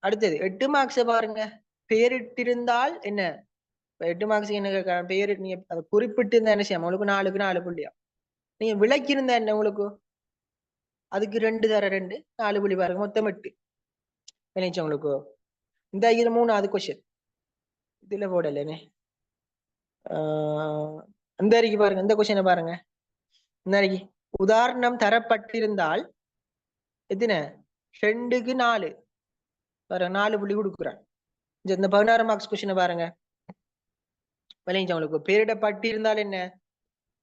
அடுத்தது 8 மார்க்ஸ் பாருங்க, பெயரிட்டிருந்தால் என்ன 8 மார்க்ஸுக்கு என்ன பெயர் நீங்க அதை குறிப்பிட்டிருந்தா என்ன செய்யும், உங்களுக்கு 4க்கு 4 புள்ளியா. நீங்க விளக்கி இருந்தா என்ன உங்களுக்கு, அதுக்கு 2 தர 2 4 புள்ளி பாருங்க, மொத்தம் 8 நினைச்சு உங்களுக்கு. இந்த இது 3வது கொஸ்டின் இதுல போடலனே. அந்த அறிக்கை பாருங்க, இந்த கொஸ்டினை பாருங்க. இந்த அறிக்கை உதாரணம் தரப்பட்டிருந்தால் எத்தனை 2க்கு 4 பாருங்க, 4 புள்ளி கொடுக்குறேன். இந்த 16 மார்க்ஸ் கொஸ்டினை பாருங்க. விளைஞ்சு உங்களுக்கு பெயரிடப்பட்டிருந்தால் என்ன,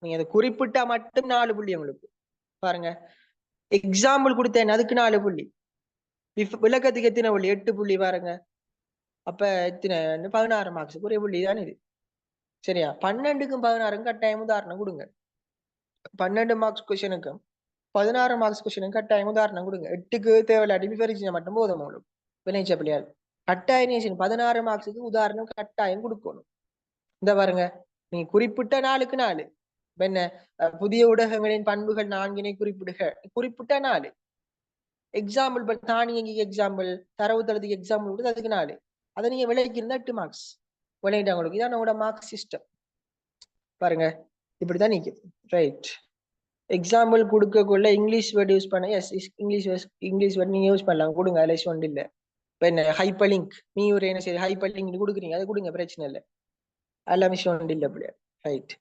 நீங்க அதை குறிப்பிட்டா மட்டும் 4 புள்ளி உங்களுக்கு பாருங்க. எக்ஸாம்பிள் கொடுத்தேன் அதுக்கு 4 புள்ளி, விளக்கத்துக்கு எத்தனை புள்ளி 8 புள்ளி பாருங்க. அப்ப எத்தனை 16 மார்க்ஸ் ஒரே புள்ளி தான் இது. சரியா? 12க்கும் 16க்கும் கட்டாயம் உதாரணம் கொடுங்க. 12 மார்க்ஸ் கொஸ்டினுக்கும் 16 மார்க்ஸ் கொஸ்டினுக்கும் கட்டாயம் உதாரணம் கொடுங்க. 8க்கு தேவையில்லாட்டி விவரிச்சு மட்டும் போதும் உங்களுக்கு. விளைச்ச பிள்ளையால் கட்டாயம் 16 மார்க்ஸுக்கு உதாரணம் கட்டாயம் கொடுக்கணும். இந்த பாருங்க, நீங்க குறிப்பிட்ட 4க்கு 4 என்ன புதிய ஊடகங்களின் பண்புகள் 4 குறிப்பிட்ட 4 எக்ஸாம்பிள் தானியங்கி எக்ஸாம்பிள், தரவுத்தளத்துக்கு எக்ஸாம்பிள் கொடுத்து அதுக்கு 4. அதை நீங்க விளைவிக்கிறதா 8 மார்க்ஸ் விளையிட்டாங்க உங்களுக்கு. இதான் உங்களோட மார்க் சிஸ்டம். பாருங்க இப்படிதான் நீக்குது. ரைட். எக்ஸாம்பிள் கொடுக்கக்குள்ள இங்கிலீஷ் வேர்டு யூஸ் பண்ண, எஸ் இங்கிலீஷ் வேர்டு நீங்க யூஸ் பண்ணலாம், கொடுங்க, அலைஸ் ஒன்று இல்லை. இப்போ என்ன ஹைப்பர் லிங்க், நீ ஒரு என்ன சரி ஹைப்பர் லிங்க் கொடுக்குறீங்க, அது கொடுங்க, பிரச்சனை இல்லை, எல்லாம் விஷயம் ஒன்று இல்லை அப்படியா. ரைட்.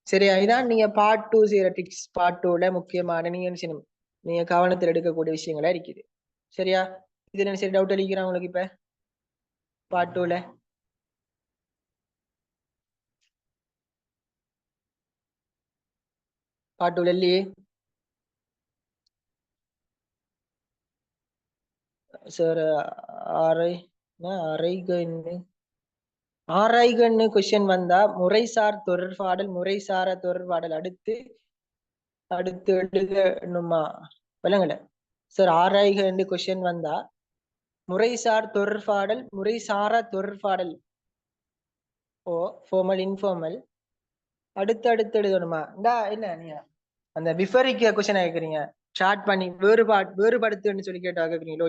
சரியா, இதான் நீங்க பார்ட் 2 செய்யற டிக்ஸ். பார்ட் 2ல முக்கியமான நீங்க என்ன செய்யணும், நீங்க கவனத்தில் எடுக்கக்கூடிய விஷயங்களா இருக்குது. சரியா, இதுல என்ன சரி டவுட் அளிக்கிறான் உங்களுக்கு இப்ப பார்ட் 2ல? பார்ட் 2ல இல்லையே சார். ஆராய்கன்னு கொஸ்டின் வந்தா முறைசார் தொடர்பாடல், முறைசார தொடர்பாடல் அடுத்து அடுத்து எழுதணுமா? விளங்கல சார். ஆராய்கன்னு கொஸ்டின் வந்தா முறைசார் தொடர்பாடல், முறைசார தொடர்பாடல், ஓ ஃபார்மல் இன்ஃபார்மல் அடுத்து அடுத்து எழுதணுமா? என்ன நீங்க அந்த விவரிக்க கொஸ்டின் கேக்குறீங்க, ஸ்டார்ட் பண்ணி வேறுபடுத்துன்னு சொல்லி கேட்டா கேக்குறீங்க.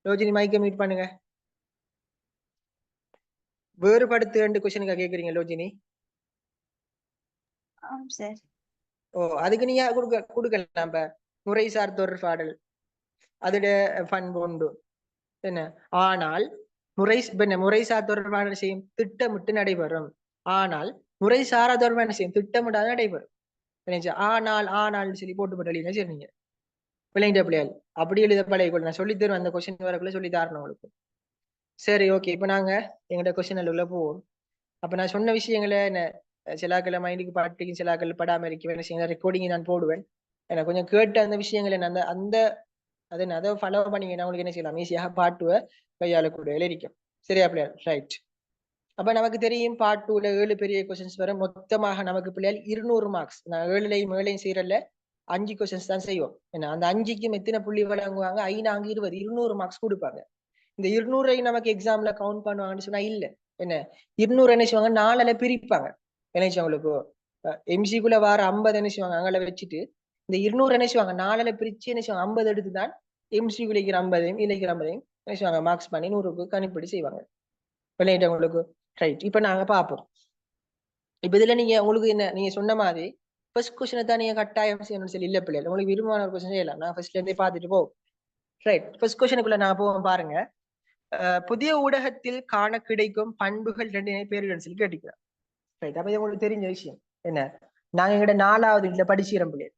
லோஜினி மைக்க மீட் பண்ணுங்க. வேறுபடுத்து 2 கொஸ்டினுக்கா கேக்குறீங்க லோஜினி? ஆம் சார். ஓ, அதுக்கு நீங்க கொடுக்கலாம். இப்ப முறைசார் தொடர்பாடல் அதோட பண்பு உண்டு என்ன, ஆனால் முறைசார் தொடர்பாடல் செய்யும் திட்டமிட்டு நடைபெறும். ஆனால் முறைசாரா தொடர்பான செய்யும் திட்டமிடாத நடைபெறும். ஆனால் சொல்லி போட்டு எழுதினா சரி, நீங்க பிள்ளைங்க பிள்ளைகள் அப்படி எழுத பழைய நான் சொல்லி தருவேன். அந்த கொஸ்டின் வரக்குள்ள சொல்லி தரணும் உங்களுக்கு. சரி, ஓகே. இப்ப நாங்க எங்கள்ட கொஸ்டின் உள்ள போவோம். அப்ப நான் சொன்ன விஷயங்களை என்ன சிலாக்களை மைண்டுக்கு பாட்டிக்கு சிலாக்கள் படாம இருக்க ரெக்கார்டிங் நான் போடுவேன். எனக்கு கொஞ்சம் கேட்டு அந்த விஷயங்களை அந்த அந்த அதை ஃபாலோ பண்ணீங்கன்னா உங்களுக்கு என்ன செய்யலாம், ஈஸியாக பாட்டுவை கையாளக்கூடிய இருக்கும். சரியா பிள்ளையார்? ரைட். அப்ப நமக்கு தெரியும் பார்ட் 2ல 7 பெரிய கொஸ்டின்ஸ் வர. மொத்தமாக நமக்கு பிள்ளையால் 200 மார்க்ஸ். நான் 7லையும் 7லையும் செய்யறல 5 கொஸ்டின்ஸ் தான் செய்வோம். என்ன அந்த 5க்கும் எத்தனை புள்ளி வழங்குவாங்க? 5 20 200 மார்க்ஸ் கொடுப்பாங்க. இந்த 200 நமக்கு எக்ஸாம்ல கவுண்ட் பண்ணுவாங்கன்னு சொன்னா இல்ல. என்ன 200 என்ன செய்வாங்க, 4ல பிரிப்பாங்க. என்ன செய்வாங்களுக்கு எம்சிக்குள்ள வார 50 என்ன செய்வாங்க அங்கே வச்சுட்டு, இந்த 200 என்ன செய்வாங்க 4ல பிரிச்சு என்ன செய்வாங்க 50 எடுத்துதான் எம்சிக்குள்ள 50ஐயும் இலைக்கிற 50ஐயும் என்ன செய்வாங்க மார்க்ஸ் பண்ணி 100க்கு கணிப்படி செய்வாங்க. விளையாட்டவங்களுக்கு. ரைட். இப்ப நாங்க பார்ப்போம். இப்ப இதுல நீங்க உங்களுக்கு என்ன நீங்க சொன்ன மாதிரி ஃபர்ஸ்ட் கொஸ்டினை தான் நீங்க கட்டாயம் செய்யணும்னு சொல்லி இல்ல பிள்ளைகள். உங்களுக்கு விரும்பமான ஒரு கொஸ்டின் செய்யலாம். நான் ஃபர்ஸ்ட்ல இருந்தே பார்த்துட்டு போவோம். ரைட். ஃபர்ஸ்ட் கொஸ்டினுக்குள்ள நான் போவோம் பாருங்க. புதிய ஊடகத்தில் காண கிடைக்கும் பண்புகள் 2 பேர்கள் சொல்லி கேட்டுக்கிறேன். ரைட். அப்ப இது உங்களுக்கு தெரிஞ்ச விஷயம் என்ன, நாங்க எங்கட 4வது இதுல படிச்சுக்கிறோம் பிள்ளைகள்.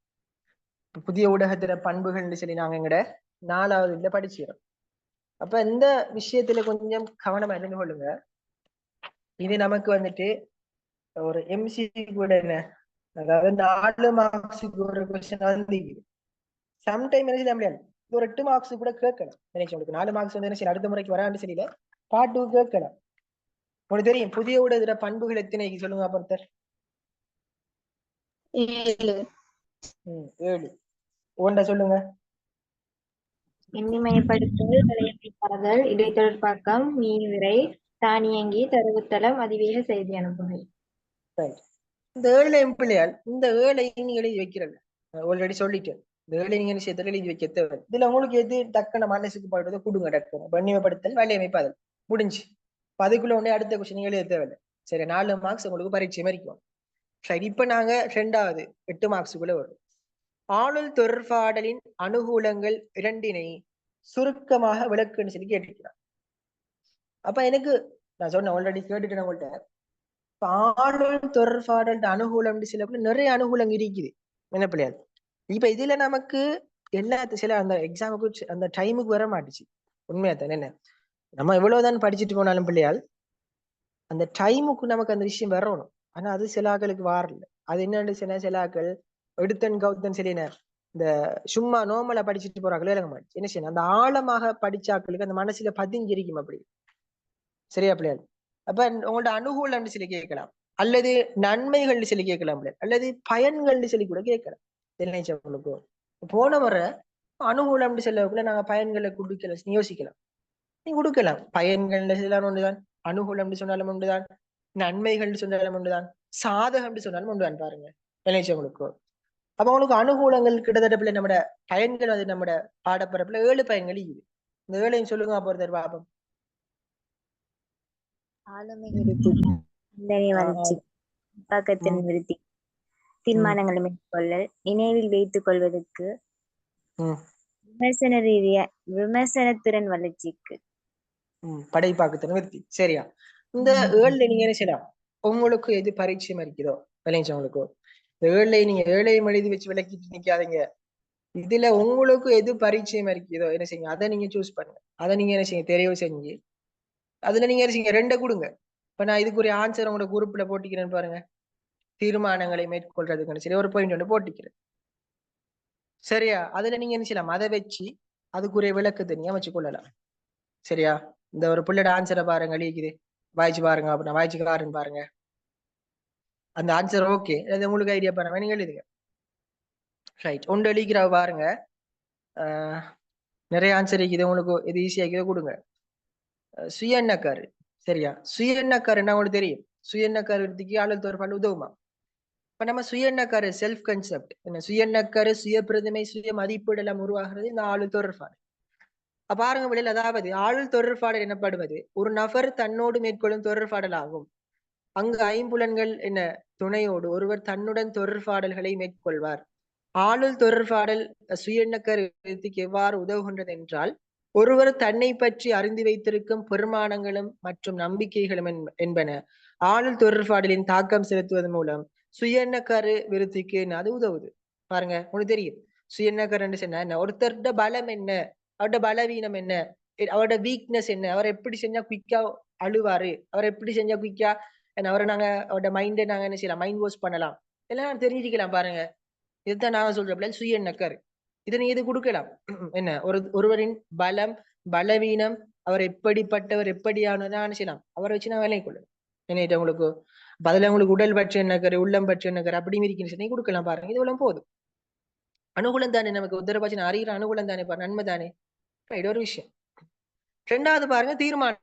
புதிய ஊடகத்துல பண்புகள்னு சொல்லி நாங்க எங்கட 4வது இதுல படிச்சுக்கிறோம். அப்ப இந்த விஷயத்துல கொஞ்சம் கவனமா இருந்து கொள்ளுங்க. இது நமக்கு வந்துட்டு ஒரு எம்சி கூட என்ன, அதாவது 4 மார்க்ஸுக்கு ஒரு கொஸ்டின் வந்து சம்டைம் என்ன செய்ய முடியாது, ஒரு 8 மார்க்ஸ் கூட கேட்கலாம். உங்களுக்கு 4 மார்க்ஸ் வந்து என்ன செய்யலாம், அடுத்த முறைக்கு வரான்னு தெரியல, பார்ட் 2 கேட்கலாம். உங்களுக்கு தெரியும் புதிய ஊடகத்துல பண்புகள் எத்தனை சொல்லுங்க பொறுத்தர்? 7. 7. ஒன்றை சொல்லுங்க. எண்ணிமயப்படுத்தல், வலையமைப்பாளர்கள், இடைத்தொடர்பாக்கம், மீவிரை, தானியங்கி, தரவுத்தளம், அதிவேக செய்தி அனுப்புகை. இந்த 7 பிள்ளையால் இந்த 7 நீங்க எழுதி வைக்கிறது ஆல்ரெடி சொல்லிட்டேன். இந்த 7 நீங்க விஷயத்துல எழுதி வைக்க தேவை. இதுல உங்களுக்கு எது டக்குன மனசுக்கு படுறதோ கொடுங்க. டக்குனு வன்னியப்படுத்தல், வலையமைப்பாதல் முடிஞ்சு. அதுக்குள்ள உடனே அடுத்த கொஸ்டின் நீங்க எழுத தேவையில்லை. சரி, 4 மார்க்ஸ் உங்களுக்கு பரீட்சை மறிக்கும். சரி, இப்ப நாங்க 2வது 8 மார்க்ஸுக்குள்ள வரும். ஆளுள் தொடர்பாடலின் அனுகூலங்கள் 2 சுருக்கமாக விளக்குன்னு சொல்லி கேட்டுக்கிறான். அப்ப எனக்கு நான் சொன்னேன் ஆல்ரெடி கேட்டுட்டேன் உங்கள்கிட்ட. ஆளுள் தொடர்பாடல் அனுகூலம் சில நிறைய அனுகூலம் இருக்குது என்ன பிள்ளையாது. இப்ப இதுல நமக்கு சில அந்த எக்ஸாமுக்கு அந்த டைமுக்கு வர மாட்டுச்சு. உண்மையா தானே? என்ன நம்ம எவ்வளவுதான் படிச்சுட்டு போனாலும் பிள்ளையால் அந்த டைமுக்கு நமக்கு அந்த விஷயம் வரணும். ஆனா அது சில ஆக்களுக்கு வாரல. அது என்னன்னு சில ஆக்கள் எடுத்தன் கவுத்தன் சரின இந்த சும்மா நோமலா படிச்சுட்டு போறாங்களோ இறங்க மாட்டுச்சு. என்ன செய்யணும், அந்த ஆழமாக படிச்சாக்களுக்கு அந்த மனசுல பதிஞ்சிருக்கும் அப்படி. சரியா பிள்ளையால்? அப்ப உங்களோட அனுகூலம்னு சொல்லி கேட்கலாம், அல்லது நன்மைகள்னு சொல்லி கேட்கலாம், அல்லது பயன்கள்னு சொல்லி கூட கேட்கலாம். உங்களுக்கு போன முறை அனுகூலம்னு சொல்லக்குள்ள நாங்க பயன்களை கொடுக்கல யோசிக்கலாம். நீங்க கொடுக்கலாம். பயன்கள்னு சொல்லலாம் ஒன்றுதான், அனுகூலம்னு சொன்னாலும் ஒன்றுதான், நன்மைகள்னு சொன்னாலும் ஒன்றுதான், சாதகம்னு சொன்னாலும் ஒன்றுதான். பாருங்க உங்களுக்கு அப்ப உங்களுக்கு அனுகூலங்கள் கிட்டத்தட்ட நம்ம பயன்கள் அது நம்ம பாடப்பரப்புல 7 பயன்கள் இருக்குது. இந்த 7ஐயும் சொல்லுங்க ஒருத்தர் பாப்போம். ஆளுமை விருத்தி, சிந்தனை வளர்ச்சி, பக்கத்தின் விருத்தி, தீர்மானங்களை மேற்கொள்ளல், நினைவில் வைத்துக் கொள்வதற்கு, விமர்சனத்திறன் வளர்ச்சிக்கு, படைப்பாக்குத்திறன் விருத்தி. சரியா? இந்த 7ல நீங்க என்ன செய்யலாம்? உங்களுக்கு எது பரிச்சயம் இருக்குதோ உங்களுக்கு இந்த 7ல நீங்க 7ஐயும் எழுதி வச்சு விளக்கிட்டு நிக்காதீங்க. இதுல உங்களுக்கு எது பரிச்சயம் இருக்குதோ என்ன செய்யுங்க, அதை நீங்க சூஸ் பண்ணுங்க. அதை நீங்க என்ன செய்யுங்க, தெரிவு செஞ்சு அதுல நீங்க என்ன செய்யுங்க, 2 கொடுங்க. இப்ப நான் இதுக்குரிய ஆன்சர் உங்களோட குரூப்ல போட்டிக்கிறேன்னு பாருங்க. தீர்மானங்களை மேற்கொள்றதுக்கு சரி ஒரு பாயிண்ட் ஒன்று போட்டிக்கிறேன். சரியா? அதுல நீங்க என்ன செய்யலாம், அதை வச்சு அதுக்குரிய விளக்கத்தை நீங்க வச்சு கொள்ளலாம். சரியா? இந்த ஒரு புள்ளட ஆன்சரை பாருங்க, அழிக்குது வாய்ச்சி பாருங்க. அப்ப நான் வாய்ச்சிக்காருன்னு பாருங்க. அந்த ஆன்சர் ஓகே, உங்களுக்கு ஐடியா பாருங்க, நீங்க எழுதுங்க. ரைட், ஒன்று அழிக்கிற பாருங்க. நிறைய ஆன்சர் இருக்குது, உங்களுக்கு எது ஈஸியாக கொடுங்க. சுயெண்ணக்காரு. சரியா? சுயெண்ணக்காரு என்ன உங்களுக்கு தெரியும்? சுயெண்ணக்காரு விருத்திக்கு ஆளுநர் தொடர்பாடு உதவுமா? இப்ப நம்ம சுயெண்ணக்காரு செல்ஃப் கன்செப்ட் என்ன, சுயெண்ணக்காரு சுய பிரதிமை சுய மதிப்பீடு எல்லாம் உருவாகிறது இந்த ஆளுநர் தொடர்பாடு. பாருங்க வெளியில், அதாவது ஆளுநர் தொடர்பாடல் எனப்படுவது ஒரு நபர் தன்னோடு மேற்கொள்ளும் தொடர்பாடல் ஆகும். அங்கு ஐம்புலன்கள் என்ன துணையோடு ஒருவர் தன்னுடன் தொடர்பாடல்களை மேற்கொள்வார். ஆளுநர் தொடர்பாடல் சுயெண்ணக்கருத்திக்கு எவ்வாறு உதவுகின்றது என்றால், ஒருவர் தன்னை பற்றி அறிந்து வைத்திருக்கும் பெருமானங்களும் மற்றும் நம்பிக்கைகளும் என்பன ஆளுநர் தொடர்பாடலின் தாக்கம் செலுத்துவதன் மூலம் சுயெண்ணக்கரு விருத்திக்கு அது உதவுது. பாருங்க, உங்களுக்கு தெரியும் சுயெண்ணக்கரு சொன்ன என்ன, ஒருத்தரோட பலம் என்ன, அவரோட பலவீனம் என்ன, அவரோட வீக்னஸ் என்ன, அவர் எப்படி செஞ்சா குயிக்கா அழுவாரு, அவர் எப்படி செஞ்சா குயிக்கா அவரை நாங்க அவரோட மைண்டை நாங்க என்ன செய்யலாம், மைண்ட் வாஷ் பண்ணலாம், எல்லாம் தெரிஞ்சுக்கலாம். பாருங்க, இதுதான் நாங்க சொல்ற சுயெண்ணக்கரு. இதை நீ எது கொடுக்கலாம் என்ன, ஒருவரின் பலம் பலவீனம், அவர் எப்படிப்பட்டவர் எப்படியானதான் செய்யலாம், அவரை வச்சு நான் வேலையை கொள்ளலாம். என்ன உங்களுக்கு பதில உங்களுக்கு உடல் பற்றி என்னக்கரு உள்ளம் பற்றி என்னக்கரு அப்படி இருக்குன்னு கொடுக்கலாம். பாருங்க, இது எவ்வளவு போதும். அனுகூலம் தானே, நமக்கு உத்தரவாச்சி அறிகிற அனுகூலம் தானே, நன்மை தானே, இது ஒரு விஷயம். 2வது பாருங்க, தீர்மானம்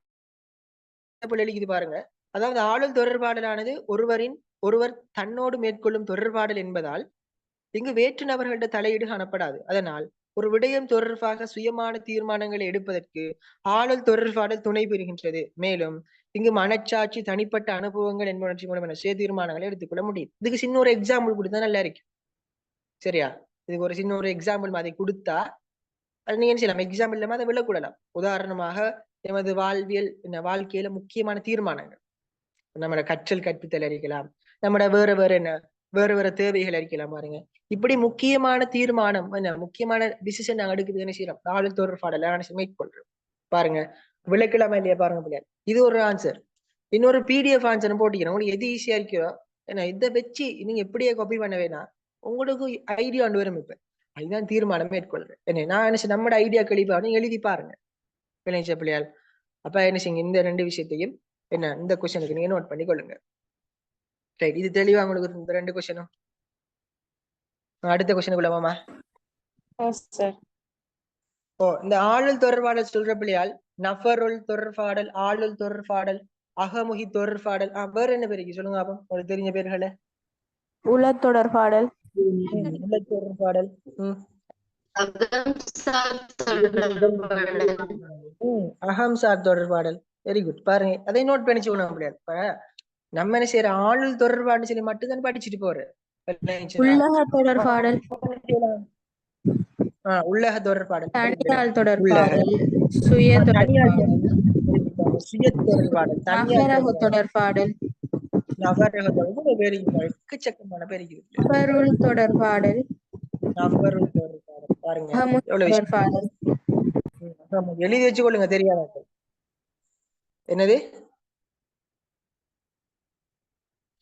எழுதிக்குது பாருங்க. அதாவது ஆளுநர் தொடர்பாடலானது ஒருவர் தன்னோடு மேற்கொள்ளும் தொடர்பாடல் என்பதால் இங்கு வேற்று நபர்கள்ட தலையீடு காணப்படாது. அதனால் ஒரு விடயம் தொடர்பாக சுயமான தீர்மானங்களை எடுப்பதற்கு ஆளுநர் தொடர்பாடல் துணை பெறுகின்றது. மேலும் இங்கு மனச்சாட்சி தனிப்பட்ட அனுபவங்கள் என்பவற்றின் மூலம் சுய தீர்மானங்களை எடுத்துக்கொள்ள முடியும். இதுக்கு சின்ன ஒரு எக்ஸாம்பிள் கொடுத்தா நல்லா இருக்கு. சரியா? இதுக்கு ஒரு சின்ன ஒரு எக்ஸாம்பிள் மாதிரி கொடுத்தா அது நீங்க என்ன செய்யலாம், எக்ஸாம்பிள் இல்லாம அதை விளக்கூடலாம். உதாரணமாக எமது வாழ்க்கையில முக்கியமான தீர்மானங்கள், நம்மளோட கற்றல் கற்பித்தல் அறிக்கலாம், நம்மளோட வேற தேவைகள் அறிக்கலாம். பாருங்க, இப்படி முக்கியமான தீர்மானம் என்ன, முக்கியமான டிசிஷன் நாங்க எடுக்குது என்ன செய்யறோம், ஆளுநர் தொடர்பாடல மேற்கொள்றோம். பாருங்க, விளக்கலாமா இல்லையா? பாருங்க பிள்ளையா, இது ஒரு ஆன்சர். இன்னொரு பிடிஎஃப் ஆன்சர் போட்டிக்கிறேன். உங்களுக்கு எது ஈஸியா இருக்கோ ஏன்னா இதை வச்சு நீங்க எப்படியே காப்பி பண்ண வேணாம், உங்களுக்கு ஐடியா ஒன்று வரும். இப்ப அதுதான் தீர்மானம் மேற்கொள்றேன். என்ன நான் என்ன நம்மட ஐடியா கழிப்பான்னு எழுதி பாருங்க விளைச்ச பிள்ளையால். அப்ப என்ன செய்யுங்க, இந்த 2 விஷயத்தையும் என்ன இந்த கொஸ்டினுக்கு நீங்க நோட் பண்ணி கொள்ளுங்க. ரைட், இது தெளிவா உங்களுக்கு இந்த 2 கொஸ்டினும். அடுத்த கொஸ்டினுக்குள்ள மாமா. இந்த ஆளுநர் தொடர்பாடல் சொல்ற பிள்ளையால் நஃபருள் தொடர்பாடல், ஆளுநர் தொடர்பாடல், அகமுகி தொடர்பாடல், வேற என்ன பேருக்கு சொல்லுங்க அப்ப, உங்களுக்கு தெரிஞ்ச பேர்களை. உள தொடர்பாடல், உள தொடர்பாடல், அகம்சார் தொடர்பாடல். Very good. பாருங்க, அதை நோட் பண்ணி சொல்லணும் முடியாது. இப்ப நம்ம என்ன செய்யற, ஆளுநர் தொடர்பாடு சொல்லி மட்டும்தான் படிச்சுட்டு போறேன். உள்ளக தொடர்பாடல், உள்ளக தொடர்பாடல், தனியால் தொடர்பாடல், சுய தொடர்பாடல், சுய தொடர்பாடல், நகரக தொடர்பாடல், நகரக தொடர்பாடல், எக்கச்சக்கமான பேர் இருக்குது. நபருள் தொடர்பாடல், நபருள் தொடர்பாடல். பாருங்க எவ்வளவு தொடர்பாடல். எழுதி வச்சு கொள்ளுங்க, தெரியாத என்னது.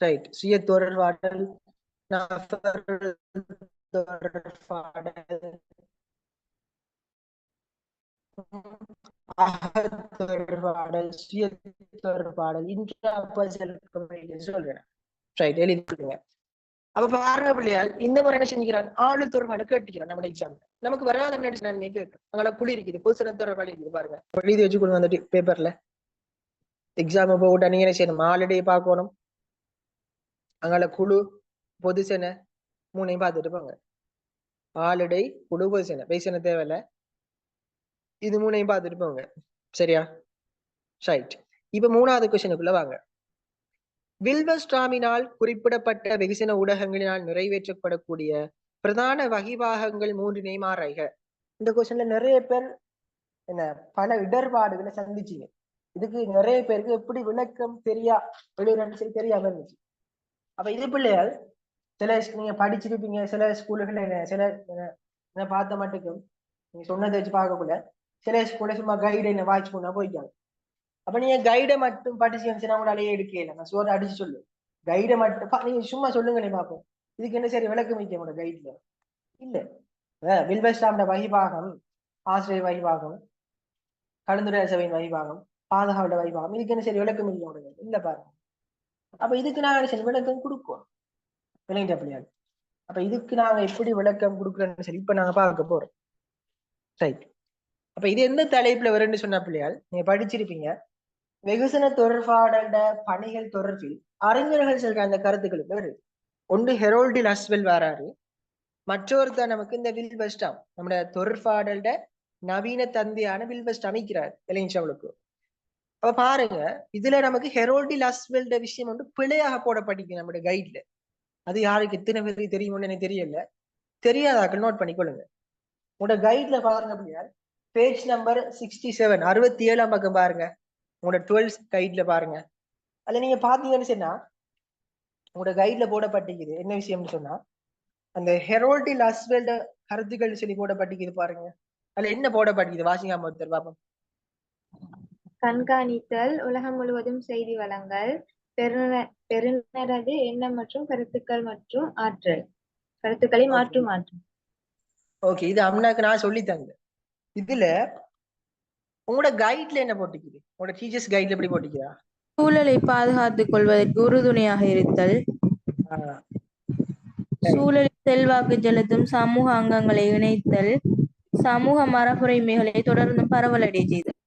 ரைட், சுய தொடர்பாடல், நபருள் தொடர்பாடல், தொடர்பாடல், சுய தொடர்பாடல், சொல்றேன். ரைட், எழுதி கொடுங்க. அப்ப பாருங்க பிள்ளையால், இந்த முறை என்ன செஞ்சுக்கிறாங்க, ஆளுநர் தொடர்பாடு கேட்டுக்கிறான். நம்ம எக்ஸாம் நமக்கு வராத கேட்கும், அங்கே குழி இருக்குது, பொதுசன தொடர்பாடு இருக்குது. பாருங்க, எழுதி வச்சு கொடுங்க அந்த பேப்பர்ல. எக்ஸாம் போட்டா நீங்க என்ன செய்யணும், ஆல்ரெடி பார்க்கணும். அங்கால குழு, பொதுசன, மூணையும் பார்த்துட்டு போங்க. ஆளுடை குடு பொசிஷன் பேசின தேவையில்ல, இது மூணையும் பார்த்துட்டு போங்க. சரியா? ரைட். இப்ப மூணாவது கொஸ்டினுக்குள்ள வாங்க. வில்வஸ்ட்ராமினால் குறிப்பிடப்பட்ட வெகுஜன ஊடகங்களினால் நிறைவேற்றப்படக்கூடிய பிரதான வகிபாகங்கள் மூன்றினையும் ஆராய்க. இந்த கொஸ்டின்ல நிறைய பேர் என்ன பல இடர்பாடுகளை சந்திச்சீங்க. இதுக்கு நிறைய பேருக்கு எப்படி விளக்கம் சரி தெரியாம இருந்துச்சு. அப்ப இது பிள்ளையால் சில நீங்க படிச்சிருப்பீங்க, சில ஸ்கூல்கள் சில பார்த்த மட்டுக்கும் நீங்க சொன்னதை வச்சு பார்க்கக்குள்ள சில ஸ்கூல்ல சும்மா கைடு என்ன வாட்ச் பண்ணா போய்க்காங்க. அப்ப நீங்க கைடை மட்டும் படிச்சு உங்களாலேயே எடுக்கல. நான் சோறு அடிச்சு சொல்லு, கைடை மட்டும் நீங்க சும்மா சொல்லுங்களே பார்ப்போம். இதுக்கு என்ன சரி விளக்கம் வைக்க உங்களோட கைட்ல இல்ல. வில்வஸ்டாமோட வகிபாகம், ஆசிரியர் வகிபாகம், கலந்துரையாடல் சபையின் வகிபாகம், பாதுகாவோட வகிபாகம், இதுக்கு என்ன சரி விளக்கம் வைக்க இல்ல பாருங்க. அப்ப இதுக்கு நாங்க சரி விளக்கம் கொடுப்போம் விளையாட்டு அப்படியாது. அப்ப இதுக்கு நாங்க எப்படி விளக்கம் கொடுக்குறோம்னு சரி இப்ப நாங்க பார்க்க போறோம். ரைட். அப்ப இது எந்த தலைப்புல வரும்னு சொன்ன பிள்ளையால் நீங்க படிச்சிருப்பீங்க. வெகுசன தொடர்பாடல பணிகள் தொடர்பில் அறிஞர்கள் சொல்ற அந்த கருத்துக்களுக்கு வருது. ஒன்று ஹெரோல்டி லஸ்வெல் வராரு, மற்றொருத்தர் நமக்கு இந்த வில்வஸ்டாம் நம்முடைய தொடர்பாடல்ட நவீன தந்தையான வில்வஸ்ட் அமைக்கிறார் இளைஞர்களுக்கு. அப்ப பாருங்க, இதுல நமக்கு ஹெரோல்டி லஸ்வெல்ட விஷயம் வந்து பிழையாக போடப்பட்டிருக்கு நம்முடைய கைட்ல. அது யாருக்கு எத்தனை பேருக்கு தெரியும்னு எனக்கு தெரியல, தெரியாதாக்கள் நோட் பண்ணிக்கொள்ளுங்க. உங்களோட கைட்ல பாருங்க அப்படின்னா பேஜ் நம்பர் 67 67ஆம் பக்கம் பாருங்க. உங்களோட 12th கைட்ல பாருங்க. அதுல நீங்க பாத்தீங்கன்னு சொன்னா உங்களோட கைட்ல போடப்பட்டிருக்குது என்ன விஷயம்னு சொன்னா அந்த ஹெரோல்டி லஸ்வெல்ட கருத்துக்கள் சொல்லி போடப்பட்டிருக்குது பாருங்க. அதுல என்ன போடப்பட்டிருக்குது வாசிங்காம ஒருத்தர் பாப்போம். கண்காணித்தல், உலகம் முழுவதும் செய்தி வழங்கல், பெறுநரது எண்ணம் மற்றும் கருத்துக்கள் மற்றும் ஆற்றல், கருத்துக்களை மாற்றும் ஆற்றல். ஓகே, இது அம்னாக்கு நான் சொல்லி தந்தேன். இதுல உங்களோட கைட்ல என்ன போட்டிக்குது? உங்களோட டீச்சர்ஸ் கைட்ல எப்படி போட்டிக்கிறா? சூழலை பாதுகாத்துக் கொள்வதற்கு உறுதுணையாக இருத்தல், சூழலில் செல்வாக்கு செலுத்தும் சமூக அங்கங்களை இணைத்தல், சமூக மரபுரிமைகளை தொடர்ந்து பரவலடை செய்தல்.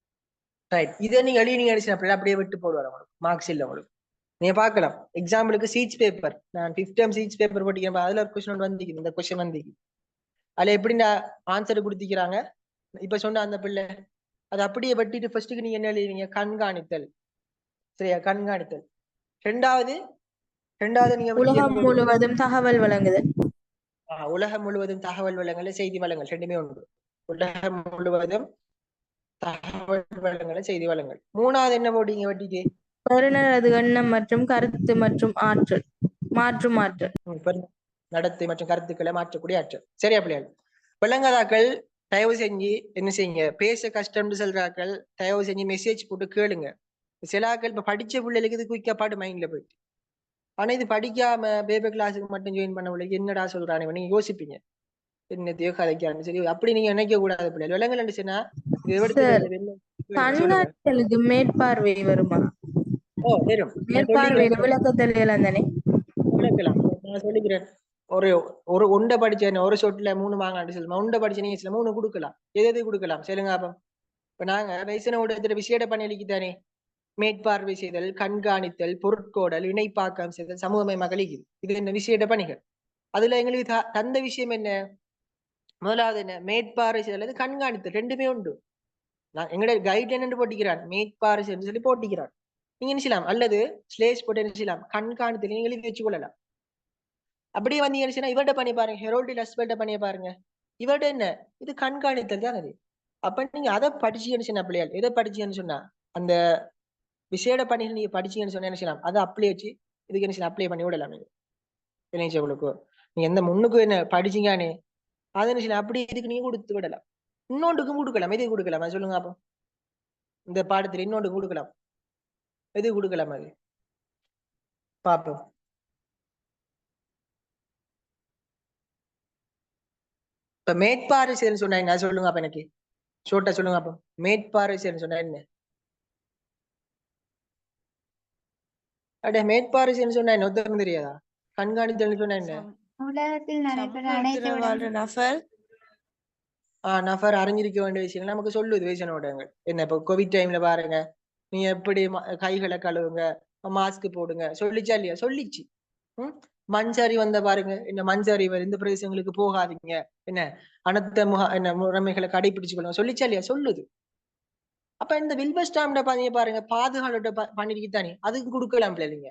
இதை நீங்க நீங்க அப்படியே விட்டு போடுவார் உங்களுக்கு மார்க்ஸ் இல்லை உங்களுக்கு. நீங்க பார்க்கலாம் எக்ஸாம்பிளுக்கு சீட்ஸ் பேப்பர், நான் 5th term சீட்ஸ் பேப்பர் போட்டிக்கிறேன். அதுல ஒரு கொஸ்டின் வந்துக்கு, இந்த கொஸ்டின் வந்துக்கு. அதுல எப்படி ஆன்சர் கொடுத்திக்கிறாங்க இப்ப சொன்ன அந்த பிள்ளை அதை அப்படியே வெட்டிட்டு ஃபர்ஸ்ட்டுக்கு நீங்க என்ன எழுதுவீங்க? கண்காணித்தல். சரியா? கண்காணித்தல். ரெண்டாவது நீங்க உலகம் முழுவதும் தகவல் வழங்குதல். உலகம் முழுவதும் தகவல் வழங்கல செய்தி வழங்கல் ரெண்டுமே ஒன்று. உலகம் முழுவதும் தகவல் வழங்கல செய்தி வழங்கல். மூணாவது என்ன போட்டீங்க வெட்டிட்டு? பெறுநரது எண்ணம் மற்றும் கருத்து மற்றும் ஆற்றல், மாற்றும் ஆற்றல். நடத்தை மற்றும் கருத்துக்களை மாற்றக்கூடிய ஆற்றல். சரியா பிள்ளைகள்? விளங்காதாக்கள் தயவு செஞ்சு என்ன செய்யுங்க, பேச கஷ்டம்னு சொல்றாக்கள் தயவு செஞ்சு மெசேஜ் போட்டு கேளுங்க. சிலாக்கள் இப்ப படிச்ச பிள்ளைகளுக்கு இது குயிக்கா பாட்டு மைண்ட்ல போயிட்டு, ஆனா இது படிக்காம பேபர் கிளாஸுக்கு மட்டும் ஜாயின் பண்ண பிள்ளைக்கு என்னடா சொல்றானே நீங்க யோசிப்பீங்க, என்னத்தையோ கதைக்கான்னு சரி. அப்படி நீங்க நினைக்க கூடாது பிள்ளைகள். விலங்குன்னு சொன்னா கண்காணித்தலுக்கு மேற்பார்வை வருமா? வரும். மேற்பார்வையில விளக்கத்தல் தானே விளக்கலாம். நான் சொல்லிக்கிறேன். ஒரு உண்டை படிச்ச ஒரு சொட்டுல 3 வாங்கலாம்னு சொல்லுமா? உண்டை படிச்ச நீங்க 3 கொடுக்கலாம். எது கொடுக்கலாம் சொல்லுங்க அப்ப. இப்ப நாங்க வயசுன ஊடகத்துல விசேட பணியளிக்குதானே மேற்பார்வை செய்தல், கண்காணித்தல், பொருட்கோடல், இணைப்பாக்கம் செய்தல், சமூகமயமாக்கல். இது என்ன விசேட பணிகள். அதுல எங்களுக்கு தந்த விஷயம் என்ன? முதலாவது என்ன? மேற்பார்வை செய்தல், கண்காணித்தல். ரெண்டுமே உண்டு. நான் எங்களுடைய கைட்லைன் என்று போட்டிக்கிறான், மேற்பார்வை செய்தல் சொல்லி போட்டிக்கிறான். நீங்க என்ன செய்யலாம், அல்லது ஸ்லேஸ் போட்டு என்ன செய்யலாம், கண்காணித்தல் நீங்க எழுதி வச்சு கொள்ளலாம். அப்படியே வந்தீங்கன்னா இவர்கிட்ட பண்ணி பாருங்க, ஹெரோல்டி லஸ்வெல்ட பண்ணிய பாருங்க. இவர்கிட்ட என்ன, இது கண்காணித்தல் தான் அது. அப்ப நீங்க அதை படிச்சீங்கன்னு சொன்னா பிள்ளைகள், எதை படிச்சீங்கன்னு சொன்னா அந்த விசேட பணிகள் நீங்க படிச்சீங்கன்னு சொன்னா என்ன செய்யலாம், அதை அப்ளை வச்சு இதுக்கு என்ன செய்யலாம், அப்ளை பண்ணி விடலாம். நீங்க இளைஞர்களுக்கு நீங்க எந்த முன்னுக்கு என்ன படிச்சீங்கன்னு அதை என்ன செய்யலாம், அப்படி இதுக்கு நீங்க கொடுத்து விடலாம். இன்னொன்றுக்கும் கொடுக்கலாம். எது கொடுக்கலாம் சொல்லுங்க அப்போ? இந்த பாடத்துல இன்னொன்று கொடுக்கலாம். எது கொடுக்கலாம் அது பாப்போம். இப்ப மேற்பார்வை செய்யன்னு சொன்னா என்ன சொல்லுங்க அப்ப? எனக்கு ஷோர்ட்டா சொல்லுங்க அப்ப. மேற்பார்வை செய்யன்னு சொன்னா என்ன? அட மேற்பார்வை செய்யன்னு சொன்னா என்ன ஒருத்தருக்கும் தெரியாதா? கண்காணித்தல் சொன்னா என்ன? உலகத்தில் நடைபெற நபர் நபர் அறிஞ்சிருக்க வேண்டிய விஷயம் நமக்கு சொல்லுது வேசனோடங்கள். என்ன இப்ப கோவிட் டைம்ல பாருங்க, நீங்க எப்படி கைகளை கழுவுங்க, மாஸ்க் போடுங்க சொல்லிச்சா இல்லையா? சொல்லிச்சு. மஞ்சரி வந்த பாருங்க, என்ன மஞ்சரி இந்த பிரதேசங்களுக்கு போகாதீங்க, என்ன அனர்த்த என்ன முறைமைகளை கடைபிடிச்சு கொள்ளுங்க சொல்லிச்சா இல்லையா? சொல்லுது. அப்ப இந்த வில்பஸ்டாம்ட பாருங்க பாதுகாப்பு பண்ணிருக்குதானே, அதுக்கு கொடுக்கலாம் பிள்ளைங்க.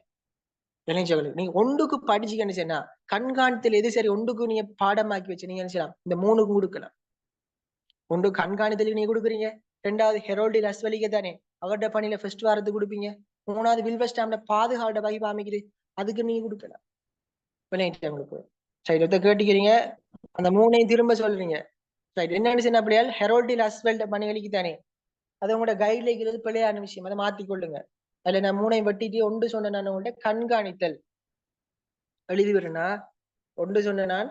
இளைஞர்களுக்கு நீங்க ஒன்றுக்கு படிச்சுக்கன்னு சொன்னா கண்காணித்தல் எது சரி ஒன்றுக்கு நீங்க பாடமாக்கி வச்சு நீங்க என்ன செய்யலாம், இந்த 3க்கும் கொடுக்கலாம். ஒன்று கண்காணித்தலுக்கு நீங்க கொடுக்குறீங்க, 2வது ஹெரோல்டி லஸ்வலிக்கு தானே அவருடைய பணியில ஃபர்ஸ்ட் வாரத்துக்கு கொடுப்பீங்க, 3வது வில்பஸ்டாம்ல பாதுகாப்போட வகை அமைக்குது, அதுக்கு நீங்க கொடுக்கலாம். விளையாட்டு சரி இதை கேட்டுக்கிறீங்க, அந்த 3ஐயும் திரும்ப சொல்றீங்க. சரி என்னன்னு சொன்ன அப்படியா ஹெரோல்டி லஸ்வெல்ட பணிகளுக்கு தானே, அது உங்களோட கைட்ல இருக்கிறது பிள்ளையான விஷயம், அதை மாத்திக்கொள்ளுங்க. அதுல நான் 3ஐயும் வெட்டிட்டு ஒன்று சொன்ன நான் உங்கள்கிட்ட கண்காணித்தல் எழுதி விடுறேன்னா, ஒன்று சொன்ன நான்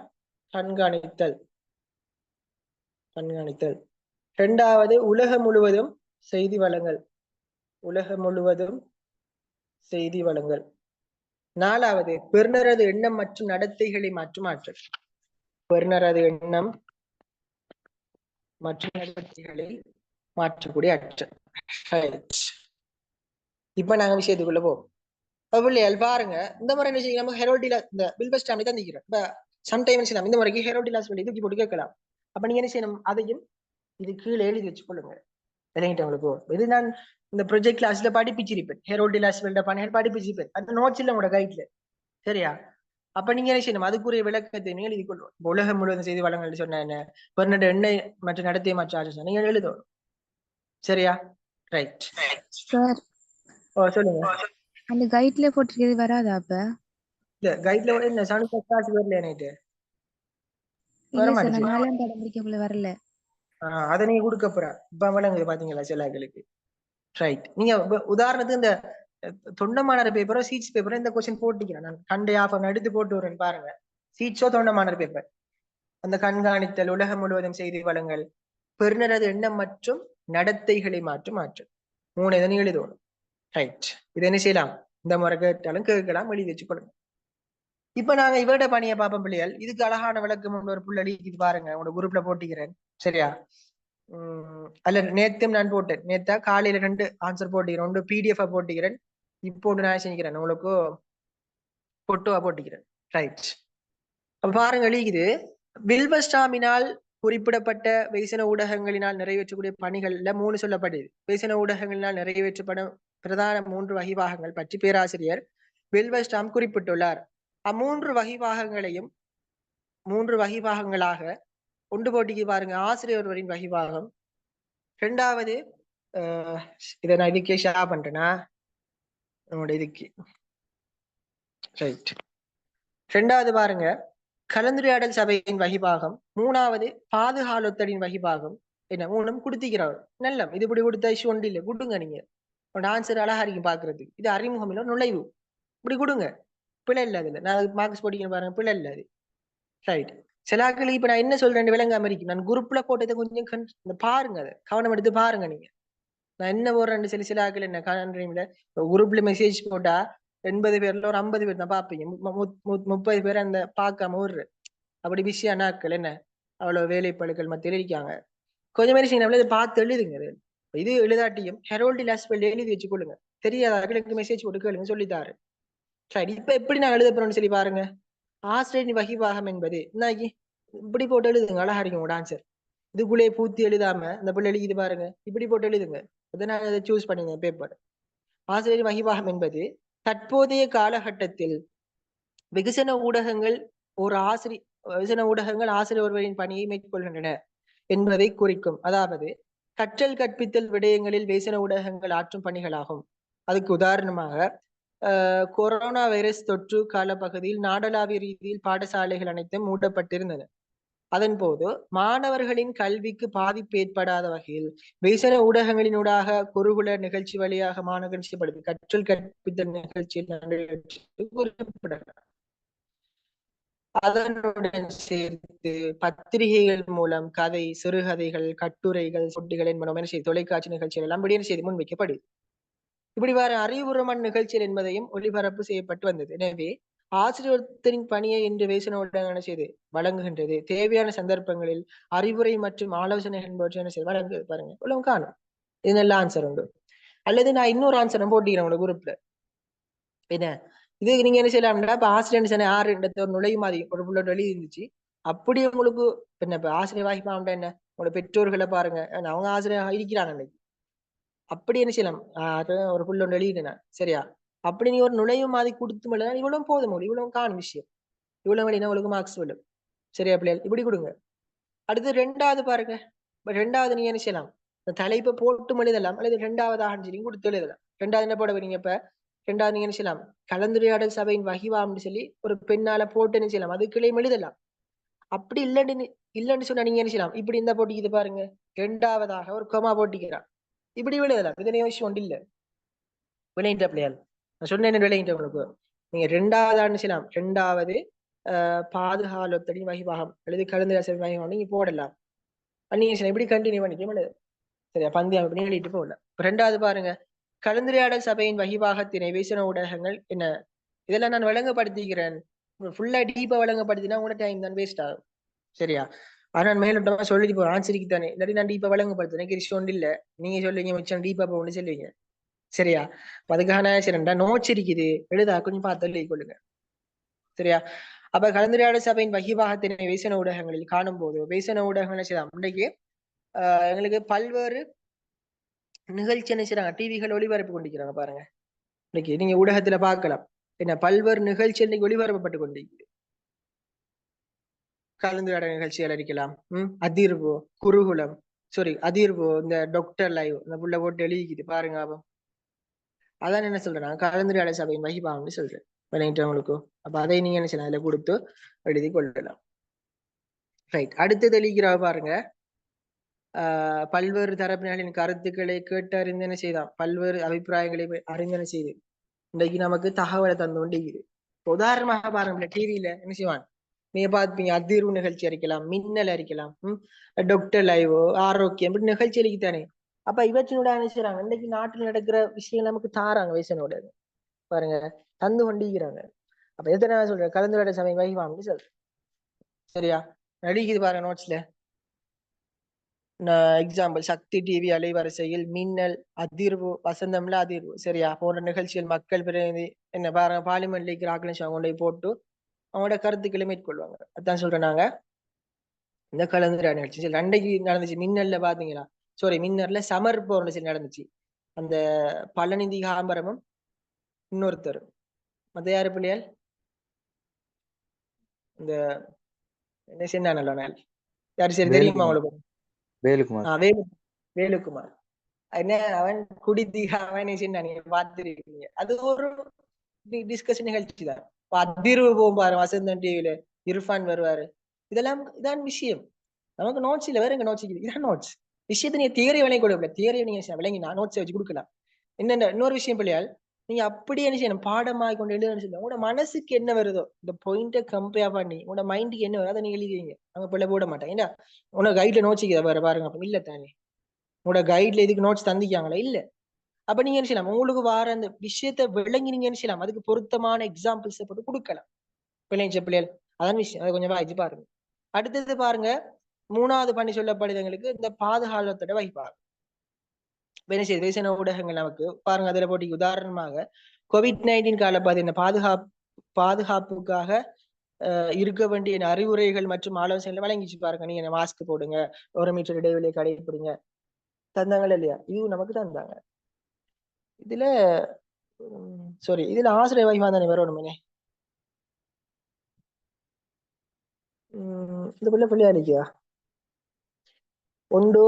கண்காணித்தல். 2வது உலகம் முழுவதும் செய்தி வழங்கல். உலகம் முழுவதும் செய்தி வழங்கல். 4வது பெறுநரது எண்ணம் மற்றும் நடத்தைகளை மாற்றும் ஆற்றல். பெறுநரது எண்ணம் மற்றும் நடத்தைகளை மாற்றக்கூடிய ஆற்றல். இப்ப நாங்க விஷயத்துக்குள்ள போவோம். பிள்ளைகள் பாருங்க, இந்த முறை என்ன செய்யணும், நம்ம ஹெரோல்டிலா இந்த வில்பஸ்டாம்ல தான் நிக்கிறோம். இப்ப சம்டைம்ஸ் இந்த முறைக்கு ஹெரோல்டிலாஸ் சொல்லி தூக்கி போட்டு கேட்கலாம். அப்ப நீங்க என்ன செய்யணும், அதையும் இது கீழே எழுதி வச்சு கொள்ளுங்க. விளங்கிட்டவங்களுக்கு இது நான் இந்த ப்ரொஜெக்ட் கிளாஸ்ல படிப்பிச்சிருப்பேன். ஹெரோல்டிலாஸ் பணிகள் படிப்பிச்சிருப்பேன். அந்த நோட்ஸ் இல்ல உங்களோட கைட்ல, சரியா? அப்ப நீங்க என்ன செய்யணும், அதுக்குரிய விளக்கத்தை நீங்க எழுதி கொள்வோம். உலகம் முழுவதும் செய்தி வளங்கள் சொன்ன என்ன, பெருநட எண்ணெய் மற்றும் நடத்தை மாற்ற நீங்க எழுதணும், சரியா? ரைட் சார், சொல்லுங்க. அந்த கைட்ல போட்டிருக்கிறது வராதா? அப்ப இல்ல கைட்ல என்ன சனுக்கு கிளாஸ் வரல எனக்கு வர இல்ல சார், மாட்டேங்குது. நான் 4ஆம் பாடம் படிக்கக்குள்ள வரல. அதை நீங்க கொடுக்க போற இப்ப விளங்குது பாத்தீங்களா சிலாக்களுக்கு. ரைட். நீங்க உதாரணத்துக்கு இந்த தொண்டமானர் பேப்பரோ சீட்ஸ் பேப்பரோ இந்த கொஸ்டின் போட்டிக்கிறேன் நான் கண்டே ஆஃப் எடுத்து போட்டு வரேன் பாருங்க. சீட்ஸோ தொண்டமானர் பேப்பர், அந்த கண்காணித்தல், உலகம் முழுவதும் செய்தி வழங்கல், பெறுநரது எண்ணம் மற்றும் நடத்தைகளை மாற்றும் ஆற்றல், 3 இதை நீங்க எழுதணும். ரைட். இது என்ன செய்யலாம், இந்த முறை கேட்டாலும் கேட்கலாம், எழுதி வச்சு கொடுங்க. இப்ப நாங்க இவட பணியை பார்ப்போம் பிள்ளைகள். இதுக்கு அழகான விளக்கம் ஒரு புள்ள இது பாருங்க, உங்களோட குரூப்ல போட்டிக்கிறேன், சரியா? அல்ல நேத்தும் நான் போட்டேன், நேத்தா காலையில 2 ஆன்சர் போட்டிக்கிறேன், ஒன்று பிடிஎஃப் போட்டிக்கிறேன், இப்போ ஒன்று நான் செஞ்சுக்கிறேன் உங்களுக்கு போட்டோவா போட்டிக்கிறேன். ரைட். அப்ப பாருங்க எழுதிக்குது, வில்பஸ்டாமினால் குறிப்பிடப்பட்ட வெகுசன ஊடகங்களினால் நிறைவேற்றக்கூடிய பணிகள்ல 3 சொல்லப்படுது. வெகுசன ஊடகங்களினால் நிறைவேற்றப்படும் பிரதான 3 வகைபாகங்கள் பற்றி பேராசிரியர் வில்பஸ்டாம் குறிப்பிட்டுள்ளார். 3 வகைபாகங்களையும் 3 வகைபாகங்களாக ஒன்று போட்டிக்கு பாருங்க. ஆசிரியர் ஒருவரின் வகைபாகம். 2வது இதை நான் இதுக்கே ஷேர் பண்றேன்னா நம்மளோட இதுக்கு. ரைட். 2வது பாருங்க கலந்துரையாடல் சபையின் வகைபாகம். 3வது பாதுகாலொத்தடின் வகைபாகம். என்ன 3ம் கொடுத்திக்கிறார். நல்ல இது இப்படி கொடுத்த இஷ்யூ ஒன்று இல்லை, கொடுங்க. நீங்க ஆன்சர் அழகா இருக்கும் பாக்குறதுக்கு. இது அறிமுகம் இல்லை, நுழைவு. இப்படி கொடுங்க, பிழை இல்லை. அதுல நான் மார்க்ஸ் போட்டிக்கணும் பாருங்க, பிழை இல்லை அது. ரைட். சிலாக்களுக்கு இப்ப நான் என்ன சொல்றேன் விளங்க அமெரிக்கா, நான் குரூப்ல போட்டதை கொஞ்சம் பாருங்க, அதை கவனம் எடுத்து பாருங்க. நீங்க நான் என்ன போடுறேன் சிலாக்கள் என்ன காண்றீங்களா, குரூப்ல மெசேஜ் போட்டா 80 பேர்ல ஒரு 50 பேர் தான் பாப்பீங்க, 30 பேர் அந்த பார்க்காம ஒரு அப்படி பிஸியா நாட்கள் என்ன அவ்வளவு வேலைப்பழுக்கள் மத்தியில் இருக்காங்க. கொஞ்சம் மாதிரி செய்யணும், பார்த்து எழுதுங்க. இது எழுதாட்டியும் ஹெரோல்டி லாஸ்வெல் எழுதி வச்சுக்கொள்ளுங்க. தெரியாத மெசேஜ் போட்டு கேளுங்க, சொல்லித்தாரு. சரி, இப்ப எப்படி நான் எழுத போறேன்னு சொல்லி பாருங்க. ஆசிரியரின் வகைபாகம் என்பது இன்னைக்கு இப்படி போட்டு எழுதுங்க, அழகா இருக்கும் உங்களோட ஆன்சர். இதுக்குள்ளே பூத்தி எழுதாம இந்த பிள்ளை எழுதி பாருங்க, இப்படி போட்டு எழுதுங்க. அதனால அதை சூஸ் பண்ணுங்க பேப்பர். ஆசிரியரின் வகைபாகம் என்பது தற்போதைய காலகட்டத்தில் வெகுசன ஊடகங்கள் ஆசிரியர் ஒருவரின் பணியை மேற்கொள்கின்றன என்பதை குறிக்கும். அதாவது கற்றல் கற்பித்தல் விடயங்களில் வெகுசன ஊடகங்கள் ஆற்றும் பணிகளாகும். அதுக்கு உதாரணமாக கொரோனா வைரஸ் தொற்று கால பகுதியில் நாடளாவிய ரீதியில் பாடசாலைகள் அனைத்தும் மூடப்பட்டிருந்தன. அதன் போது மாணவர்களின் கல்விக்கு பாதிப்பு ஏற்படாத வகையில் வெகுசன ஊடகங்களினூடாக குருகுல நிகழ்ச்சி வழியாக மாணவர்கள் கற்றல் கற்பித்தல் நிகழ்ச்சியில் குறிப்பிடலாம். அதனுடன் சேர்த்து பத்திரிகைகள் மூலம் கதை, சிறுகதைகள், கட்டுரைகள், சொட்டிகள் என்பன தொலைக்காட்சி நிகழ்ச்சிகள் எல்லாம் விடிய செய்து முன்வைக்கப்படுது. இப்படி வர அறிவுபூர்வமான நிகழ்ச்சிகள் என்பதையும் ஒளிபரப்பு செய்யப்பட்டு வந்தது. எனவே ஆசிரியத்தின் பணியை இன்று வெகுசன ஊடகங்கள் செய்து வழங்குகின்றது. தேவையான சந்தர்ப்பங்களில் அறிவுரை மற்றும் ஆலோசனை என்பவற்றை வழங்கு பாருங்க, உலகம் காணும். இது நல்ல ஆன்சர் உண்டு. அல்லது நான் இன்னொரு ஆன்சரும் போட்டிக்கிறேன் உங்களோட குரூப்ல. என்ன இது நீங்க என்ன செய்யலாம்னா இப்ப ஆசிரியர் ஆறு இடத்த ஒரு நுழையும் மாதிரி ஒரு புள்ள வெளியே இருந்துச்சு. அப்படி உங்களுக்கு என்ன இப்ப ஆசிரியர் வாய்ப்பாம்டா என்ன உங்களோட பெற்றோர்களை பாருங்க, அவங்க ஆசிரியர் இருக்கிறாங்க இன்னைக்கு. அப்படி என்ன செய்யலாம், ஒரு புள்ள வெளியிடுனா சரியா, அப்படி நீ ஒரு நுழைவு மாதிரி கொடுத்து மட்டும் இவ்வளவு போதும், இவ்வளவு காணும் விஷயம், இவ்வளவு வழினா உங்களுக்கு மார்க்ஸ் விடும். சரியா பிள்ளைகள், இப்படி கொடுங்க. அடுத்து ரெண்டாவது பாருங்க. ரெண்டாவது நீங்க என்ன செய்யலாம், இந்த தலைப்பை போட்டு எழுதலாம் அல்லது ரெண்டாவது நீங்க கொடுத்து எழுதலாம். ரெண்டாவது என்ன போட வரீங்க இப்ப, ரெண்டாவது நீங்க என்ன செய்யலாம், கலந்துரையாடல் சபையின் வகிவாம்னு சொல்லி ஒரு பெண்ணால போட்டு என்ன செய்யலாம், அதுக்குள்ளேயும் எழுதலாம். அப்படி இல்லைன்னு சொன்னா நீங்க என்ன செய்யலாம், இப்படி இந்த போட்டிக்கு இது பாருங்க, ரெண்டாவதாக ஒரு கொமா போட்டிக்கிறான், இப்படி எழுதலாம். இதனைய விஷயம் ஒன்று இல்லை விளையிட்ட பிள்ளையால் நான் சொன்னேன் விளையிட்ட உங்களுக்கு. நீங்க ரெண்டாவது செய்யலாம், ரெண்டாவது பாதுகாலத்தடி வகிபாகம் அல்லது கலந்துரையாடல் வகிபாகம் நீங்க போடலாம். நீங்க இப்படி கண்டினியூ பண்ணிக்க சரியா, பந்தயம் இப்படி எழுதிட்டு போகல. ரெண்டாவது பாருங்க, கலந்துரையாடல் சபையின் வகிபாகத்தினை வீசன ஊடகங்கள் என்ன, இதெல்லாம் நான் விளங்கப்படுத்திக்கிறேன். ஃபுல்லா டீப்பா விளங்கப்படுத்தினா உங்களோட டைம் தான் வேஸ்ட் ஆகும். சரியா, ஆனா மேலோட்டமா சொல்லிட்டு போறேன் ஆன்சரிக்கு தானே, இல்லாட்டி நான் டீப்பா விளங்கப்படுத்துறேன் கிறிஸ்டோன் இல்ல, நீங்க சொல்லுவீங்க மிச்சம் டீப்பா போகணும்னு சொல்லுவீங்க. சரியா, அதுக்கான சரிண்டா நோட்ஸ் இருக்குது, எழுதா கொஞ்சம் பார்த்து எழுதி கொள்ளுங்க. சரியா, அப்ப கலந்துரையாடல் சபையின் வகிபாகத்தினை வீசன ஊடகங்களில் காணும் போது வீசன ஊடகங்கள் செய்யலாம். இன்றைக்கு எங்களுக்கு பல்வேறு நிகழ்ச்சி என்ன செய்யறாங்க, டிவிகள் ஒளிபரப்பு கொண்டிருக்கிறாங்க பாருங்க. இன்னைக்கு நீங்க ஊடகத்துல பார்க்கலாம், என்ன பல்வேறு நிகழ்ச்சி இன்னைக்கு ஒளிபரப்பப்பட்டு கொண்டிருக்குது. கலந்துரையாடல் நிகழ்ச்சிகள் இருக்கலாம், அதிர்வு, குருகுலம், அதிர்வு, இந்த டாக்டர் லைவ், இந்த புள்ள போட்டு எழுதிக்குது பாருங்க. அதான் என்ன சொல்றேன், கலந்துரையாடல் சபையின் வகிபாகம்னு சொல்றேன் விளையிட்டவங்களுக்கு. அப்ப அதை நீங்க என்ன செய்யலாம், அதில் கொடுத்து எழுதி கொள்ளலாம். ரைட், அடுத்து தெளிக்கிறா பாருங்க. பல்வேறு தரப்பினர்களின் கருத்துக்களை கேட்டு அறிந்தன செய்தான், பல்வேறு அபிப்பிராயங்களை அறிந்தன செய்து இன்றைக்கு நமக்கு தகவலை தந்து கொண்டிருக்குது. உதாரணமாக பாருங்க, டிவியில என்ன செய்வான் நீங்க பார்ப்பீங்க, அதிர்வு நிகழ்ச்சி அறிக்கலாம், மின்னல் அறிக்கலாம், டாக்டர் லைவ், ஆரோக்கியம், இப்படி நிகழ்ச்சி அளிக்குதானே. அப்ப இவற்றினோட என்ன செய்யறாங்க, இன்னைக்கு நாட்டில் நடக்கிற விஷயம் நமக்கு தாராங்க வயசனோட பாருங்க, தந்து கொண்டிருக்கிறாங்க. அப்ப எத்தனை சொல்றேன், கலந்துரையாடல் சபை வகிவாம்னு சொல்றேன். சரியா, நடிக்குது பாருங்க நோட்ஸ்ல. எக்ஸாம்பிள், சக்தி டிவி அலைவரிசையில் மின்னல், அதிர்வு, வசந்தம்ல அதிர்வு, சரியா போன்ற நிகழ்ச்சிகள் மக்கள் பிரதிநிதி என்ன பாருங்க, பார்லிமெண்ட்ல இருக்கிற ஆக்லேஷன் கொண்டு போட்டு அவங்களோட கருத்துக்களை மேற்கொள்வாங்க. அதான் சொல்றேன் நாங்க இந்த கலந்துரையாடல் நிகழ்ச்சி. சரி, அன்றைக்கு நடந்துச்சு மின்னல்ல பாத்தீங்களா, மின்னல்ல சமர் போர்னு நடந்துச்சு. அந்த பழநிதி காம்பரமும் இன்னொருத்தரும், மத்த யாரு பிள்ளையால், இந்த என்ன சென்னானல்ல நாள் யாரு, சரி தெரியுமா உங்களுக்கு, வேலுக்குமார். வேலுக்குமார். என்ன அவன் குடித்தீக அவன் நீங்க பார்த்திருக்கீங்க. அது ஒரு டிஸ்கஷன் நிகழ்ச்சி தான். அதிர்வு போகும் பாரு வசந்தன் டிவில, இர்ஃபான் வருவாரு. இதான் விஷயம். நமக்கு நோட்ஸ் இல்ல, வேற எங்க நோட்ஸ் இதான் நோட்ஸ். விஷயத்தை நீங்க தியரி விளங்கி கொடுக்கல, தியரியை நீங்க விளங்கினா நோட்ஸை வச்சு கொடுக்கலாம். என்னென்ன இன்னொரு விஷயம் பிள்ளையால், நீங்க அப்படியே என்ன செய்யணும், பாடமாய் கொண்டு எழுதுன்னு சொல்லுங்க. உங்களோட மனசுக்கு என்ன வருதோ இந்த பாயிண்ட்டை கம்பேர் பண்ணி உங்களோட மைண்டுக்கு என்ன வருதோ அதை நீங்க எழுதிவீங்க. அங்க பிள்ளை போட மாட்டேன். ஏன்னா உனக்கு கைட்ல நோட்ஸ் வேற பாருங்க. அப்ப இல்ல தானே, உங்களோட கைட்ல இதுக்கு நோட்ஸ் தந்திக்காங்களா, இல்ல. அப்ப நீங்க என்ன செய்யலாம், உங்களுக்கு வார அந்த விஷயத்தை விளங்கி நீங்க என்ன செய்யலாம், அதுக்கு பொருத்தமான எக்ஸாம்பிள்ஸை போட்டு கொடுக்கலாம் பிள்ளைகள். அதான் விஷயம், அதை கொஞ்சம் வாய்ச்சி பாருங்க. அடுத்தது பாருங்க, மூணாவது பண்ணி சொல்லப்படுதங்களுக்கு இந்த பாதுகாலத்தோட வைப்பாங்க வேசன ஊடகங்கள் நமக்கு பாருங்க. அதுல போட்டி உதாரணமாக COVID-19 காலப்பகுதி இந்த பாதுகாப்புக்காக இருக்க வேண்டிய அறிவுரைகள் மற்றும் ஆலோசனைகளை வழங்கிச்சு பாருங்க. நீங்க மாஸ்க் போடுங்க, 1 மீட்டர் இடைவெளியை கடைபிடிங்க, தந்தாங்க இல்லையா, இதுவும் நமக்கு தந்தாங்க. இதுல இதுல ஆசிரியர் வைவா தானே வரணுமே. இந்த பிள்ளை அழிக்கா ஒன்று.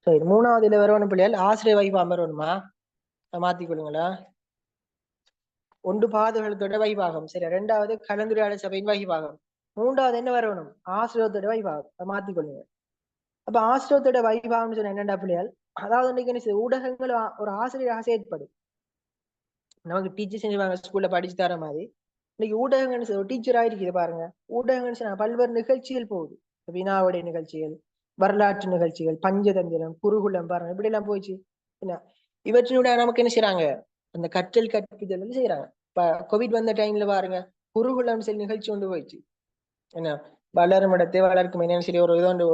சரி, மூணாவது இதுல வரணும் பிள்ளையால் ஆசிரியர் வைவா வரணுமா, மாத்திக்கொள்ளுங்களா. ஒன்று பாதுகாலத்தோட வைவாகம், சரி. ரெண்டாவது கலந்துரையாடல் சபையின் வைவாகம். மூன்றாவது என்ன வரணும், ஆசிரியத்தோட வைவாகம், மாத்திக்கொள்ளுங்க. அப்ப ஆசிரியத்தோட வைபாகம்னு சொன்ன என்னண்டா பிள்ளையால், அதாவது இன்னைக்கு என்ன ஊடகங்கள் ஒரு ஆசிரியராக செயற்படும். நமக்கு டீச்சர் செஞ்சுவாங்க ஸ்கூல்ல படிச்சு தர மாதிரி, இன்னைக்கு ஊடகங்கள் ஒரு டீச்சர் ஆயிருக்குது பாருங்க. ஊடகங்கள் பல்வேறு நிகழ்ச்சிகள் போகுது, வினாவுடைய நிகழ்ச்சிகள், வரலாற்று நிகழ்ச்சிகள், பஞ்சதந்திரம், குருகுலம் பாருங்க, இப்படி எல்லாம் போயிடுச்சு. என்ன இவற்றினுடைய நமக்கு என்ன செய்யறாங்க, அந்த கற்றல் கற்பித்தல் வந்து செய்யறாங்க. இப்ப கோவிட் வந்த டைம்ல பாருங்க, குருகுலம் சொல்லி நிகழ்ச்சி கொண்டு போயிடுச்சு. என்ன வளரும் இடத்தை வளர்க்கும் என்னன்னு சொல்லி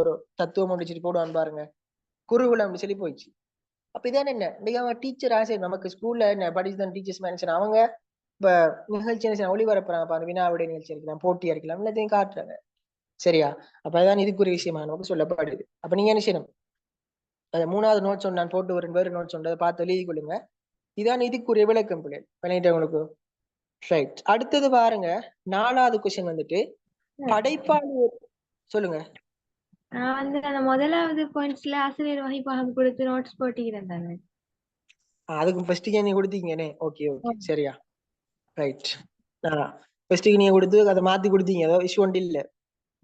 ஒரு தத்துவம் ஒன்று சொல்லி போடுவான்னு பாருங்க, குருகுலம் சொல்லி போயிடுச்சு. அப்ப இதான் என்ன இன்னைக்கு அவங்க டீச்சர் ஆசிரியர் நமக்கு ஸ்கூல்ல என்ன படிச்சுதான் டீச்சர்ஸ் மேனேஜர் அவங்க இப்ப நிகழ்ச்சி என்ன ஒளிபரப்புறாங்க பாருங்க, வினாவிடை நிகழ்ச்சி இருக்கலாம், போட்டியா இருக்கலாம், எல்லாத்தையும் காட்டுறாங்க. சரியா? அப்ப அதான் இதுக்குரிய விஷயமா நமக்கு சொல்லப்படுது. அப்ப நீங்க என்ன செய்யணும், அது 3வது நோட்ஸ் நான் போட்டு வரேன், வேறு நோட்ஸ் ஒன்று அதை பார்த்து எழுதி கொள்ளுங்க. இதான் இதுக்குரிய விளக்கம் பிள்ளை பண்ணிட்டு உங்களுக்கு. ரைட், அடுத்தது பாருங்க 4வது கொஸ்டின் வந்துட்டு படைப்பாளி. சொல்லுங்க. நான் வந்து அந்த முதலாவது பாயிண்ட்ஸ்ல ஆசிரியர் வகைப்பாகம் கொடுத்து நோட்ஸ் போட்டிக்கிறேன் தானே. அதுக்கு ஃபர்ஸ்ட்டுக்கு நீங்க கொடுத்தீங்கன்னே. ஓகே ஓகே சரியா, ரைட். ஃபர்ஸ்ட்டுக்கு நீங்க கொடுத்து அதை மாத்தி கொடுத்தீங்க, ஏதோ இஷ்யூ ஒன்று இல்லை.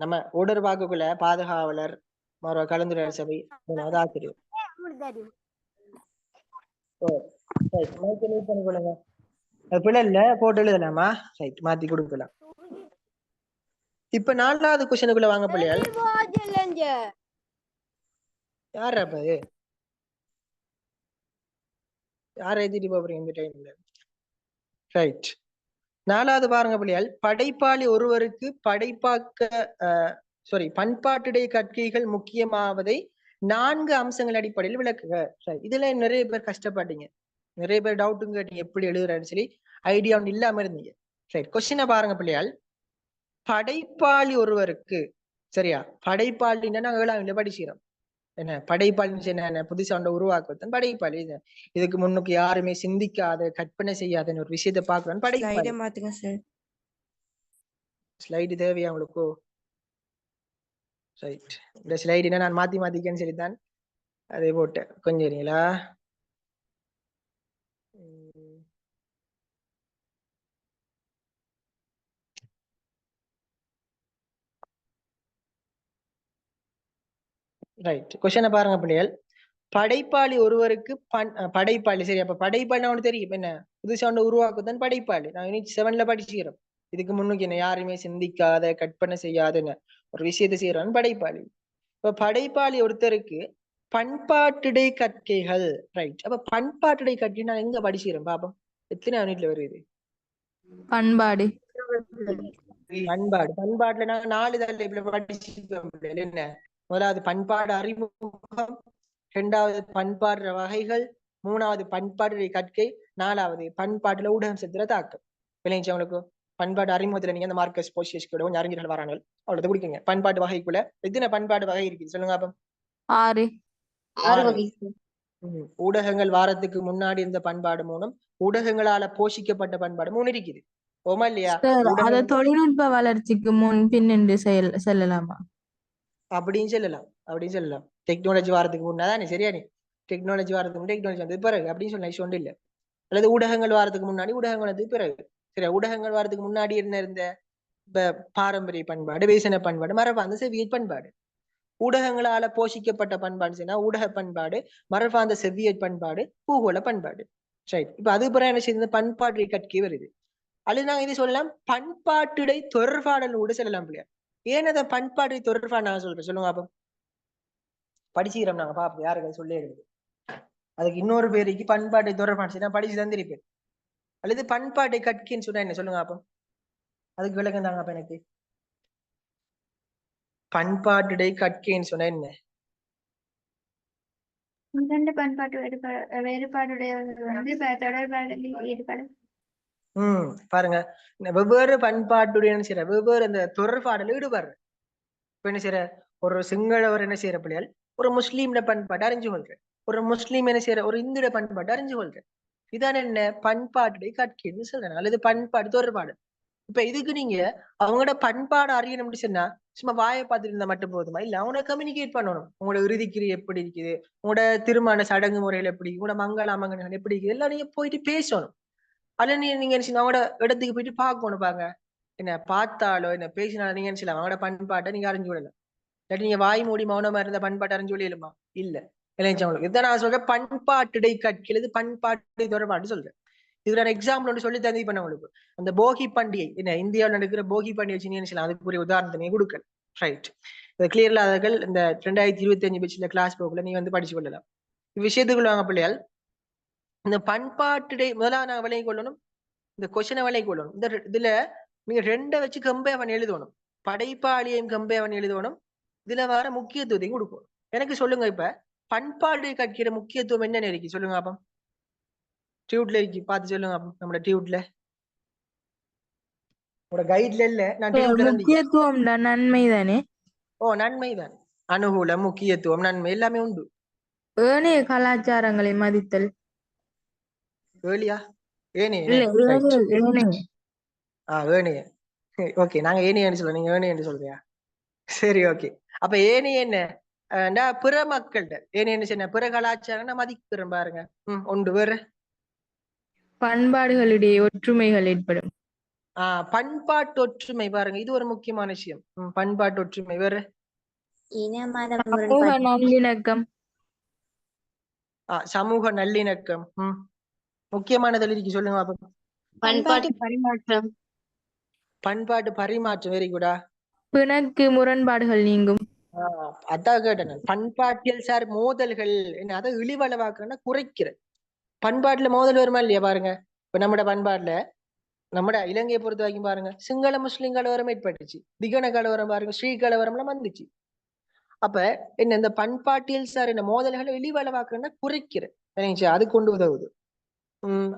நம்ம ஓடர் பார்க்கக்குள்ள பாதுகாவலர், மறு கலந்துரையாடல் சபை, 3வது ஆசிரியர். பண்ணிக்கொள்ளுங்க, அது பிள்ளை இல்ல போட்டு எழுதலாமா? ரைட், மாத்தி கொடுக்கலாம். இப்ப 4வது கொஸ்டினுக்குள்ள வாங்க பிள்ளையால். யார் அப்ப அது? யார் எழுதிட்டு போறீங்க இந்த டைம்ல? ரைட், 4வது பாருங்க பிள்ளையால். படைப்பாளி ஒருவருக்கு பண்பாட்டுடைய கற்கைகள் முக்கியமாவதை 4 அம்சங்கள் அடிப்படையில் விளக்குக. இதுல நிறைய பேர் கஷ்டப்பட்டீங்க, நிறைய பேர் டவுட்டும் கேட்டீங்க, எப்படி எழுதுறேன்னு சொல்லி ஐடியா ஒன்று இல்லாம இருந்தீங்க. ரைட், கொஸ்டினை பாருங்க பிள்ளையால். படைப்பாளி ஒருவருக்கு, சரியா, படைப்பாளின்னா நாங்க 7ஆம் படிக்கிறோம். என்ன படைப்பாளி என்ன, புதுசா ஒன்றை உருவாக்குவதன் படைப்பாளி. இதுக்கு முன்னுக்கு யாருமே சிந்திக்காத, கற்பனை செய்யாத ஒரு விஷயத்தை பார்க்கணும் படைப்பாளி. மாத்துங்க சார். ஸ்லைடு தேவையா உங்களுக்கு? ரைட், இந்த ஸ்லைடுனா நான் மாத்திக்கன்னு சொல்லித்தான் அதே போட்டேன். கொஞ்சம் இருங்களா. ரைட், கொஸ்டினை பாருங்க பிள்ளைகள். படைப்பாளி ஒருவருக்கு படைப்பாளி, சரி, அப்ப படைப்பாளி ஒன்று தெரியும் என்ன, புதுசா ஒன்று உருவாக்குதான் படைப்பாளி. நான் யூனிட் 7ல படிச்சுக்கிறோம். இதுக்கு முன்னுக்கு என்ன யாருமே சிந்திக்காத, கற்பனை செய்யாத என்ன ஒரு விஷயத்தை செய்யறான்னு படைப்பாளி. இப்ப படைப்பாளி ஒருத்தருக்கு பண்பாட்டுடை கற்கைகள். ரைட், அப்ப பண்பாட்டுடை கற்கை நான் எங்க படிச்சுக்கிறேன் பாப்போம், எத்தனை யூனிட்ல வருது? பண்பாடு. பண்பாட்டுல நாங்க 4 தலைப்புல படிச்சுக்கிறோம். என்ன, முதலாவது பண்பாடு அறிமுகம், 2வது பண்பாடு வகைகள், 3வது பண்பாட்டுடைய கற்கை, 4வது பண்பாட்டுல ஊடகம் செலுத்துற தாக்கம். விளைஞ்சவங்களுக்கு பண்பாடு அறிமுகத்துல நீங்க அந்த மார்க்கஸ் போஷியஸ்கோட கொஞ்சம் அறிஞர்கள் வராங்க, அவ்வளவு குடிக்கீங்க. பண்பாட்டு வகைக்குள்ள எத்தனை பண்பாடு வகை இருக்குது சொல்லுங்க அப்ப? 6 வகை. ஊடகங்கள் வாரத்துக்கு முன்னாடி இருந்த பண்பாடு மூலம் ஊடகங்களால போஷிக்கப்பட்ட பண்பாடு 3 இருக்குது. ஓமா இல்லையா? அத தொழில்நுட்ப வளர்ச்சிக்கு முன் பின் என்று செல்லலாமா? அப்படின்னு சொல்லலாம். டெக்னாலஜி வாரத்துக்கு முன்னாடி சரியா, நீ டெக்னாலஜி வாரத்துக்கு டெக்னாலஜி வந்தது பிறகு அப்படின்னு சொல்லலாம், ஒன்று இல்லை. அல்லது ஊடகங்கள் வாரத்துக்கு முன்னாடி ஊடகங்கள் வந்தது பிறகு. சரி, ஊடகங்கள் வாரத்துக்கு முன்னாடி இருந்த பாரம்பரிய பண்பாடு, வேசன பண்பாடு, மரபார்ந்த செவ்வியல் பண்பாடு. ஊடகங்களால போஷிக்கப்பட்ட பண்பாடு சொன்னா ஊடக பண்பாடு, மரபார்ந்த செவ்வியல் பண்பாடு, பூகோள பண்பாடு. ரைட், இப்ப அது பிறகு என்ன செய்யுது, பண்பாட்டு கற்கை வருது. அல்லது நாங்க இது சொல்லலாம் பண்பாட்டுடை தொடர்பாடல் கூட சொல்லலாம் பிள்ளையா. ஏன் அதை பண்பாட்டு தொடர்பாடு நான் சொல்றேன் சொல்லுங்க அப்ப? படிச்சுக்கிறோம் நாங்க பாப்போம், யாருக்கு சொல்லி இருக்குது. அதுக்கு இன்னொரு பேருக்கு பண்பாட்டை தொடர்பாடு நான் படிச்சு தந்திருப்பேன். அல்லது பண்பாட்டை கற்கைன்னு சொன்னா என்ன சொல்லுங்க அப்ப? அதுக்கு விளக்கம் தாங்க அப்ப எனக்கு. பண்பாட்டுடை கற்கைன்னு சொன்னா என்ன? பண்பாட்டு வேறுபாடுடையவர்கள் வந்து தொடர்பாடலில் ஈடுபடும். பாருங்க, வெவ்வேறு பண்பாட்டுடைய வெவ்வேறு அந்த தொடர்பாடல் ஈடுபடுற. இப்ப என்ன செய்யற, ஒரு சிங்களவர் என்ன செய்யற பிள்ளைகள் ஒரு முஸ்லீம்ல பண்பாட்டை அறிஞ்சு கொள்ற, ஒரு முஸ்லீம் என்ன செய்யற ஒரு இந்துட பண்பாட்டை அறிஞ்சு கொள்ற. இதான என்ன பண்பாட்டுடைய கற்கைன்னு சொல்றேன், அல்லது பண்பாடு தொடர்பாடு. இப்ப இதுக்கு நீங்க அவங்களோட பண்பாடு அறியணும்னு சொன்னா சும்மா வாயை பார்த்துட்டு இருந்தா மட்டும் போதுமா? இல்ல, அவங்கள கம்யூனிகேட் பண்ணணும். உங்களோட இறுதிக்கிரி எப்படி இருக்குது, உங்களோட திருமண சடங்கு முறைகள் எப்படி, உங்களோட மங்களாமங்கங்கள் எப்படி இருக்குது, எல்லாம் நீங்க போயிட்டு பேசணும். அல்ல நீங்க அவங்களோட இடத்துக்கு போயிட்டு பார்க்கணும். பாங்க, என்ன பார்த்தாலோ என்ன பேசினாலும் நீங்க நினைச்சலாம் அவங்களோட பண்பாட்டை நீங்க அறிஞ்சு விடலாம். இல்லாட்டி நீங்க வாய் மூடி மௌனமா இருந்த பண்பாட்டை அறிஞ்சு விடலுமா? இல்ல. இல்லைங்களுக்கு இதான் நான் சொல்றேன், பண்பாட்டுடை கற்கிறது பண்பாட்டு தொடர்பாட்டு சொல்றேன். இதுல ஒரு எக்ஸாம்பிள் ஒன்று சொல்லி தந்தி பண்ண உங்களுக்கு. அந்த போகி பண்டிகை என்ன, இந்தியாவில் நடக்கிற போகி பண்டிகை நினைச்சலாம், அதுக்குரிய உதாரணத்தை கொடுக்கல. ரைட், கிளியர்ல அவர்கள் இந்த 2025 பட்சத்துல கிளாஸ் போக்குல நீங்க வந்து படிச்சு கொள்ளலாம். விஷயத்துக்குள்ள வாங்க பிள்ளையால். இந்த பண்பாட்டுடை முதலாக நாங்க விளங்கி கொள்ளணும், இந்த கொஸ்டினை விளங்கி கொள்ளணும். இதுல நீங்க 2 வச்சு கம்பேர் பண்ணி எழுதணும், படைப்பாளியையும் கம்பேர் பண்ணி எழுதணும். இதுல வர முக்கியத்துவத்தையும் கொடுக்கணும். எனக்கு சொல்லுங்க, இப்ப பண்பாடு கற்கிற முக்கியத்துவம் என்னென்ன இருக்கு சொல்லுங்க அப்ப. டியூட்ல இருக்கு, பார்த்து சொல்லுங்க அப்ப. நம்ம டியூட்ல உங்களோட கைட்ல இல்ல, நான் டியூட்ல இருந்து. முக்கியத்துவம் நன்மை தானே. ஓ, நன்மைதான். அனுகூலம், முக்கியத்துவம், நன்மை எல்லாமே உண்டு. ஏனைய கலாச்சாரங்களை மதித்தல். ஏலியா ஏனைய இல்ல ரைட். ஏனைய ஏனைய ஓகே, நாங்க ஏனையன்னு சொல்றோம், நீங்க ஏனையன்னு சொல்றியா? சரி, ஓகே. அப்ப ஏனைய என்ன, பிற மக்கள்கிட்ட ஏனையன்னு சொன்ன பிற கலாச்சாரம் மதிக்கிறோம் பாருங்க. உண்டு. வேற பண்பாடுகளிடையே ஒற்றுமைகள் ஏற்படும். பண்பாட்டு ஒற்றுமை பாருங்க, இது ஒரு முக்கியமான விஷயம். பண்பாட்டு ஒற்றுமை. வேற இன மத சமூக முரண்பாடு நல்லிணக்கம். சமூக நல்லிணக்கம். முக்கியமானது இருக்கு, சொல்லுங்க அப்ப. பண்பாட்டு பரிமாற்றம். பண்பாட்டு பரிமாற்றம். வெரி குடா. பிணக்கு முரண்பாடுகள் நீங்கும். அதான் கேட்டேன். பண்பாட்டியல் சார் மோதல்கள் என்ன, அதை இழிவளவாக்குறேன்னா குறைக்கிற. பண்பாட்டுல மோதல் வருமா இல்லையா பாருங்க. இப்ப நம்மட பண்பாட்டுல, நம்மட இலங்கையை பொறுத்த வரைக்கும் பாருங்க, சிங்கள முஸ்லிம் கலவரம் ஏற்பட்டுச்சு, திகன கலவரம் பாருங்க, ஸ்ரீ கலவரம் எல்லாம் வந்துச்சு. அப்ப என்ன, இந்த பண்பாட்டியல் சார் என்ன மோதல்களை இழிவளவாக்குறேன்னா குறைக்கிற. அது கொண்டு உதவுது.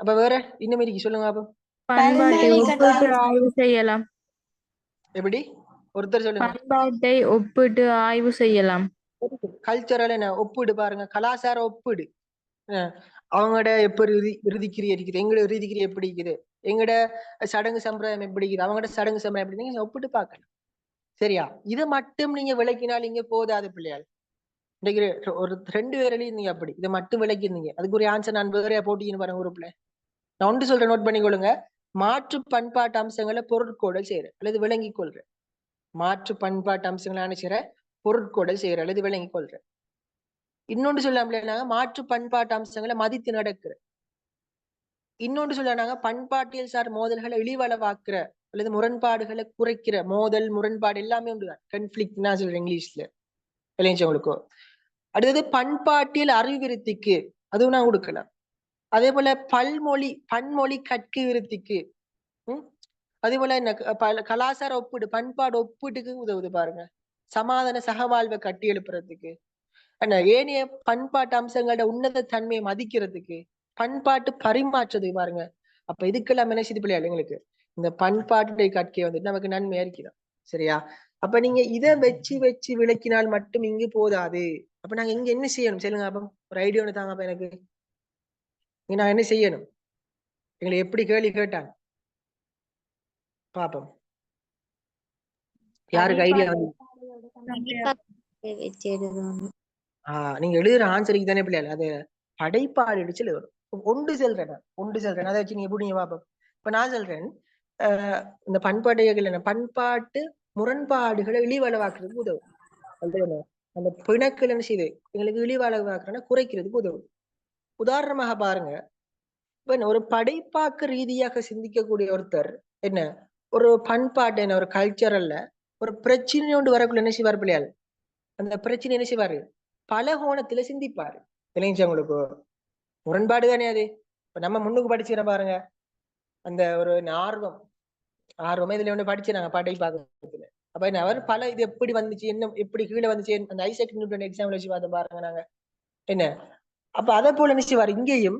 அப்ப வேற இன்னும் இருக்கு, சொல்லுங்க அப்ப. பண்பாட்டை ஒப்பிட்டு ஆய்வு செய்யலாம். எப்படி ஒருத்தர் சொல்லுங்க. பண்பாட்டை ஒப்பிட்டு ஆய்வு செய்யலாம். கல்ச்சரல் என்ன ஒப்பிடு பாருங்க, கலாச்சார ஒப்பிடு. அவங்களோட எப்படி இறுதிக்கிரி இருக்குது, எங்களோட இறுதிக்கிரி எப்படி இருக்குது, எங்களோட சடங்கு சம்பிரதாயம் எப்படி இருக்குது, அவங்களோட சடங்கு சம்பிரதாயம் எப்படி, நீங்க ஒப்பிட்டு பார்க்கலாம். சரியா? இதை மட்டும் நீங்க விளக்கினால் இங்க போதாது பிள்ளையாள். இன்னைக்கு ஒரு 2 பேரிலையும் இருந்தீங்க அப்படி, இதை மட்டும் விளக்கிருந்தீங்க, அதுக்கு ஒரு ஆன்சர் நான் வேறையா போட்டின்னு பாருங்க குரூப்ல. நான் ஒன்று சொல்றேன், நோட் பண்ணிக்கொள்ளுங்க. மாற்று பண்பாட்டு அம்சங்களை பொருட்கோடல் செய்யற அல்லது விளங்கிக் கொள்ற. மாற்று பண்பாட்டு அம்சங்களை அனுப்பிச்சிற பொருட்கோடல் செய்யற அல்லது விளங்கிக் கொள்ற. இன்னொன்று சொல்லாம மாற்று பண்பாட்டு அம்சங்களை மதித்து நடக்கிற. இன்னொன்று சொல்லாங்க பண்பாட்டியல் சார் மோதல்களை இழிவளவாக்குற அல்லது முரண்பாடுகளை குறைக்கிற. மோதல் முரண்பாடு எல்லாமே உண்டுதான். கன்ஃபிளிக்ட் சொல்றேன் இங்கிலீஷ்ல, விளைஞ்சவங்களுக்கோ. அடுத்தது பண்பாட்டியல் அறிவிருத்திக்கு, அதுவும் நான் கொடுக்கலாம். அதே போல பன்மொழி கற்கை விருத்திக்கு. அதே போல என்ன, கலாச்சார ஒப்பீடு, பண்பாடு ஒப்பீட்டுக்கு உதவுது பாருங்க. சமாதான சகவாழ்வை கட்டி எழுப்புறதுக்கு, ஏனைய பண்பாட்டு அம்சங்களோட உன்னத தன்மையை மதிக்கிறதுக்கு, பண்பாட்டு பரிமாற்றதுக்கு பாருங்க. அப்ப இதுக்கெல்லாம் என்ன செய்து பிள்ளையா எங்களுக்கு இந்த பண்பாட்டுடைய கற்கை வந்துட்டு நமக்கு நன்மையா இருக்கிறோம். சரியா? அப்ப நீங்க இதை வச்சு விளக்கினால் மட்டும் இங்கு போதாது. அப்ப நாங்க இங்க என்ன செய்யணும் சொல்லுங்க அப்ப. ஒரு ஐடியா ஒன்று தாங்க அப்ப எனக்கு. நான் என்ன செய்யணும், எங்களை எப்படி கேள்வி கேட்டாங்க பாப்போம். யாருக்கு ஐடியா வந்து வச்சு எழுதணும். நீங்க எழுதுற ஆன்சருக்கு தானே பிள்ளைகள் அது படைப்பாடு அடிச்சு வரும். ஒன்று செல்றேன் அதை வச்சு நீங்க எப்படி பாப்போம். இப்ப நான் சொல்றேன், இந்த பண்பாட்டு பண்பாட்டு முரண்பாடுகளை இழிவளவாக்குறதுக்கு உதவும். அந்த பிணக்கள் என்ன செய்யுது, எங்களுக்கு இழிவளவாக்குறேன்னா குறைக்கிறதுக்கு உதவும். உதாரணமாக பாருங்க, ஒரு படைப்பாக்கு ரீதியாக சிந்திக்கக்கூடிய ஒருத்தர் என்ன, ஒரு பண்பாட்டு என்ன, ஒரு கல்ச்சரல்ல ஒரு பிரச்சனையோண்டு வரக்குள்ள என்ன செய்வார் பிள்ளையாள், அந்த பிரச்சனை என்ன செய்வாரு, பல கோணத்துல சிந்திப்பாரு. விளைஞ்சவங்களுக்கு முரண்பாடு தானே அது. இப்ப நம்ம முன்னுக்கு படிச்சுக்கிற பாருங்க, அந்த ஒரு ஆர்வமே இதுல ஒண்ணு படிச்சுறாங்க படைப்பாக்கத்துல. அப்ப என்ன, அவர் பல இது எப்படி வந்துச்சு, என்ன எப்படி கீழே வந்துச்சு, அந்த ஐசக் நியூட்டன் எக்ஸாம்ல வச்சு பார்த்து பாருங்க நாங்க என்ன. அப்ப அதை போல என்ன செய்வாரு இங்கேயும்,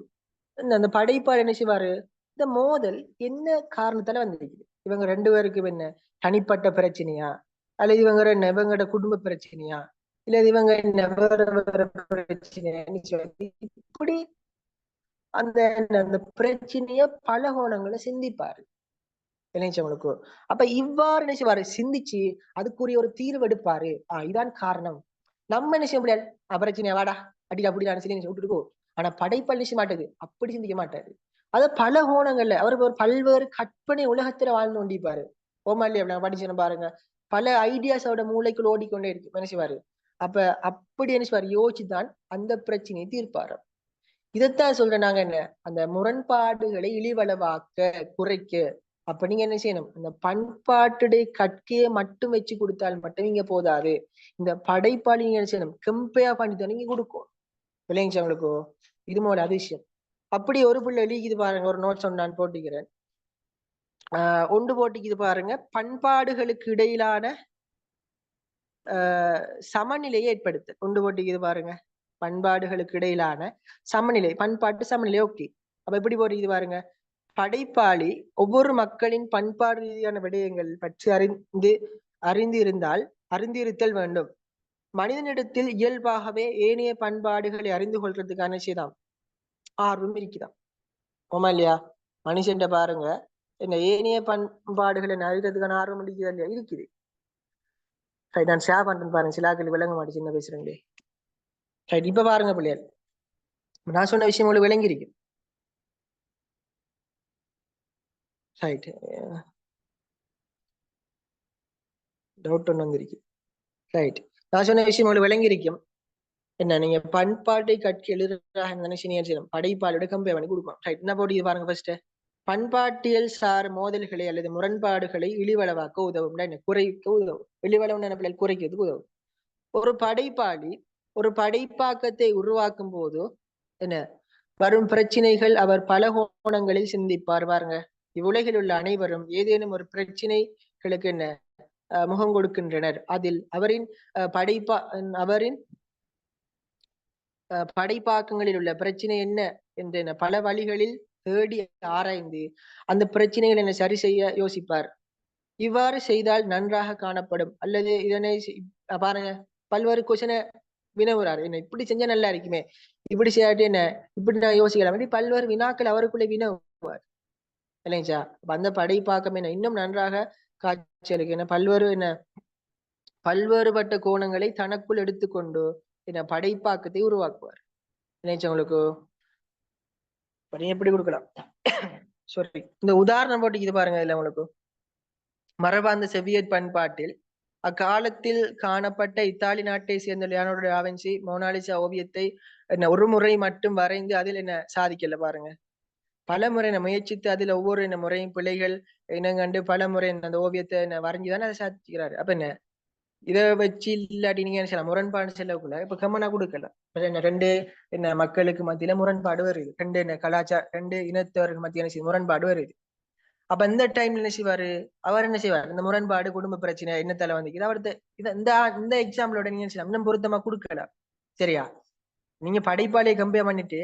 அந்த படைப்பாளர் என்ன செய்வாரு, இந்த மோதல் என்ன காரணத்தால வந்திருக்குது, இவங்க 2 பேருக்கு என்ன தனிப்பட்ட பிரச்சனையா, அல்லது இவங்க என்ன இவங்களோட குடும்ப பிரச்சனையா, இல்ல இவங்க என்ன வேற பிரச்சனையா, இப்படி அந்த அந்த பிரச்சனைய பல கோணங்களை சிந்திப்பாரு இளைஞர்களுக்கு. அப்ப இவ்வாறு என்ன செய்வாரு, சிந்திச்சு அதுக்குரிய ஒரு தீர்வு எடுப்பாரு. இதான் காரணம். நம்ம என்ன செய்ய முடியாது, பிரச்சனையா வாடா அடி அப்படி நான் சொல்லி விட்டுருக்கோ. ஆனா படைப்பாளி நிச்சய மாட்டாது, அப்படி சிந்திக்க மாட்டாரு. அது பல கோணங்கள்ல அவருக்கு ஒரு பல்வேறு கற்பனை உலகத்துல வாழ்ந்து கொண்டிருப்பாரு. ஓமாலி அப்படி படிச்சு பாருங்க, பல ஐடியாஸோட மூளைக்குள் ஓடிக்கொண்டே இருக்கு என்ன செய்வாரு. அப்ப அப்படி என்ன செய்வாரு, யோசிச்சுதான் அந்த பிரச்சனையை தீர்ப்பாரு. இதைத்தான் சொல்றேன் நாங்க என்ன, அந்த முரண்பாடுகளை இழிவளவாக்க குறைக்க. அப்ப நீங்க என்ன செய்யணும், அந்த பண்பாட்டுடைய கற்கையை மட்டும் வச்சு கொடுத்தால் மட்டும் இங்க போதாது. இந்த படைப்பாளி நீங்க என்ன செய்யணும், கம்பேர் பண்ணி தான் நீங்க கொடுக்கும் விளைஞ்சவங்களுக்கோ. இது போல அதிசயம். அப்படி ஒரு பிள்ளை எழுதிக்குது பாருங்க, ஒரு நோட்ஸ் ஒன்று நான் போட்டிக்கிறேன். ஒன்று போட்டிக்குது பாருங்க, பண்பாடுகளுக்கு இடையிலான சமநிலையை ஏற்படுத்த ஒன்று போட்டிக்குது பாருங்க. பண்பாடுகளுக்கு இடையிலான சமநிலை, பண்பாட்டு சமநிலை. ஓகே, அப்ப எப்படி போடுறது பாருங்க. படைப்பாளி ஒவ்வொரு மக்களின் பண்பாடு ரீதியான விடயங்கள் பற்றி அறிந்திருத்தல் வேண்டும். மனிதனிடத்தில் இயல்பாகவே ஏனைய பண்பாடுகளை அறிந்து கொள்றதுக்கான செய்தாம் ஆர்வம் இருக்குதாம். ஓமா இல்லையா? மனுஷன் பாருங்க, என்ன ஏனைய பண்பாடுகளை அறிகிறதுக்கான ஆர்வம் இருக்குதா இல்லையா? இருக்குது. சரி, நான் ஷேர் பண்றேன் பாருங்க, சிலாக்கள் விளங்க மாட்டேன், சின்ன பேசுறேன். சரி, இப்ப பாருங்க பிள்ளையார், நான் சொன்ன விஷயம் உங்களுக்கு விளங்கி இருக்கு. ரைட், டவுட் ஒன்று வந்திருக்கு. ரைட், நான் சொன்ன விஷயம் உங்களுக்கு விளங்கி இருக்கும். என்ன, நீங்க பண்பாட்டை கற்று எழுதுறாங்க நினைச்சு படைப்பாளோட கம்பேர் பண்ணி கொடுப்போம். ரைட், என்ன போட்டு பாருங்க. ஃபர்ஸ்ட், பண்பாட்டியல் சார் மோதல்களை அல்லது முரண்பாடுகளை இழிவளவாக்க உதவும். என்ன, குறைக்க உதவும். இழிவளவு என்ன பிள்ளைகள்? குறைக்கிறதுக்கு உதவும். ஒரு படைப்பாளி ஒரு படைப்பாக்கத்தை உருவாக்கும் போது என்ன வரும் பிரச்சனைகள் அவர் பல கோணங்களில் சிந்திப்பார். பாருங்க, இவ்வுலகில் உள்ள அனைவரும் ஏதேனும் ஒரு பிரச்சனைகளுக்கு என்ன முகம் கொடுக்கின்றனர். அதில் அவரின் படைப்பாக்கங்களில் உள்ள பிரச்சனை என்ன என்ற பல வழிகளில் தேடி ஆராய்ந்து அந்த பிரச்சனைகள் என்ன சரி செய்ய யோசிப்பார். இவ்வாறு செய்தால் நன்றாக காணப்படும். அல்லது இதனை பாருங்க, பல்வேறு கொஸ்டினை வினவுறாரு. என்ன இப்படி செஞ்சா நல்லா இருக்குமே, இப்படி செய்யாட்டி என்ன இப்படி நான் யோசிக்கலாம், பல்வேறு வினாக்கள் அவருக்குள்ளே வினவுவார் இல்லைங்களா? அந்த படைப்பாக்கம் என்ன இன்னும் நன்றாக காட்சியளிக்கு. என்ன பல்வேறுபட்ட கோணங்களை தனக்குள் எடுத்துக்கொண்டு என்ன படைப்பாக்கத்தை உருவாக்குவார். நினைச்சா உங்களுக்கு எப்படி கொடுக்கலாம்? சாரி, இந்த உதாரணம் போட்டு இது பாருங்க. இல்ல உங்களுக்கு மரபார்ந்த செவ்வியற் பண்பாட்டில் அக்காலத்தில் காணப்பட்ட இத்தாலி நாட்டை சேர்ந்த லியோனார்டோ டா வின்சி மோனாலிசா ஓவியத்தை என்ன ஒரு முறை மட்டும் வரைந்து அதில் என்ன சாதிக்கல. பாருங்க, பல முறை முயற்சித்து அதில் ஒவ்வொரு முறையும் பிள்ளைகள் இனங்கண்டு பல முறை அந்த ஓவியத்தை வரைஞ்சுதானே அதை சாதிக்கிறாரு. அப்ப என்ன இதை வச்சு இல்லாட்டி நீங்க என்ன செய்யலாம், முரண்பாடு செல்லக்குள்ள இப்ப கம்மனா கொடுக்கல. ரெண்டு என்ன மக்களுக்கு மத்தியில முரண்பாடு வருது, ரெண்டு என்ன கலாச்சார ரெண்டு இனத்தவருக்கு மத்திய முரண்பாடு வருது. அப்ப இந்த டைம்ல என்ன செய்வாரு, அவர் என்ன செய்வார், இந்த முரண்பாடு குடும்ப பிரச்சனை என்னத்தால வந்துக்குது அவர்த்த இந்த எக்ஸாம்பிளோட நீங்க செய்யலாம் இன்னும் பொருத்தமா கொடுக்கலாம். சரியா? நீங்க படைப்பாளியை கம்பேர் பண்ணிட்டு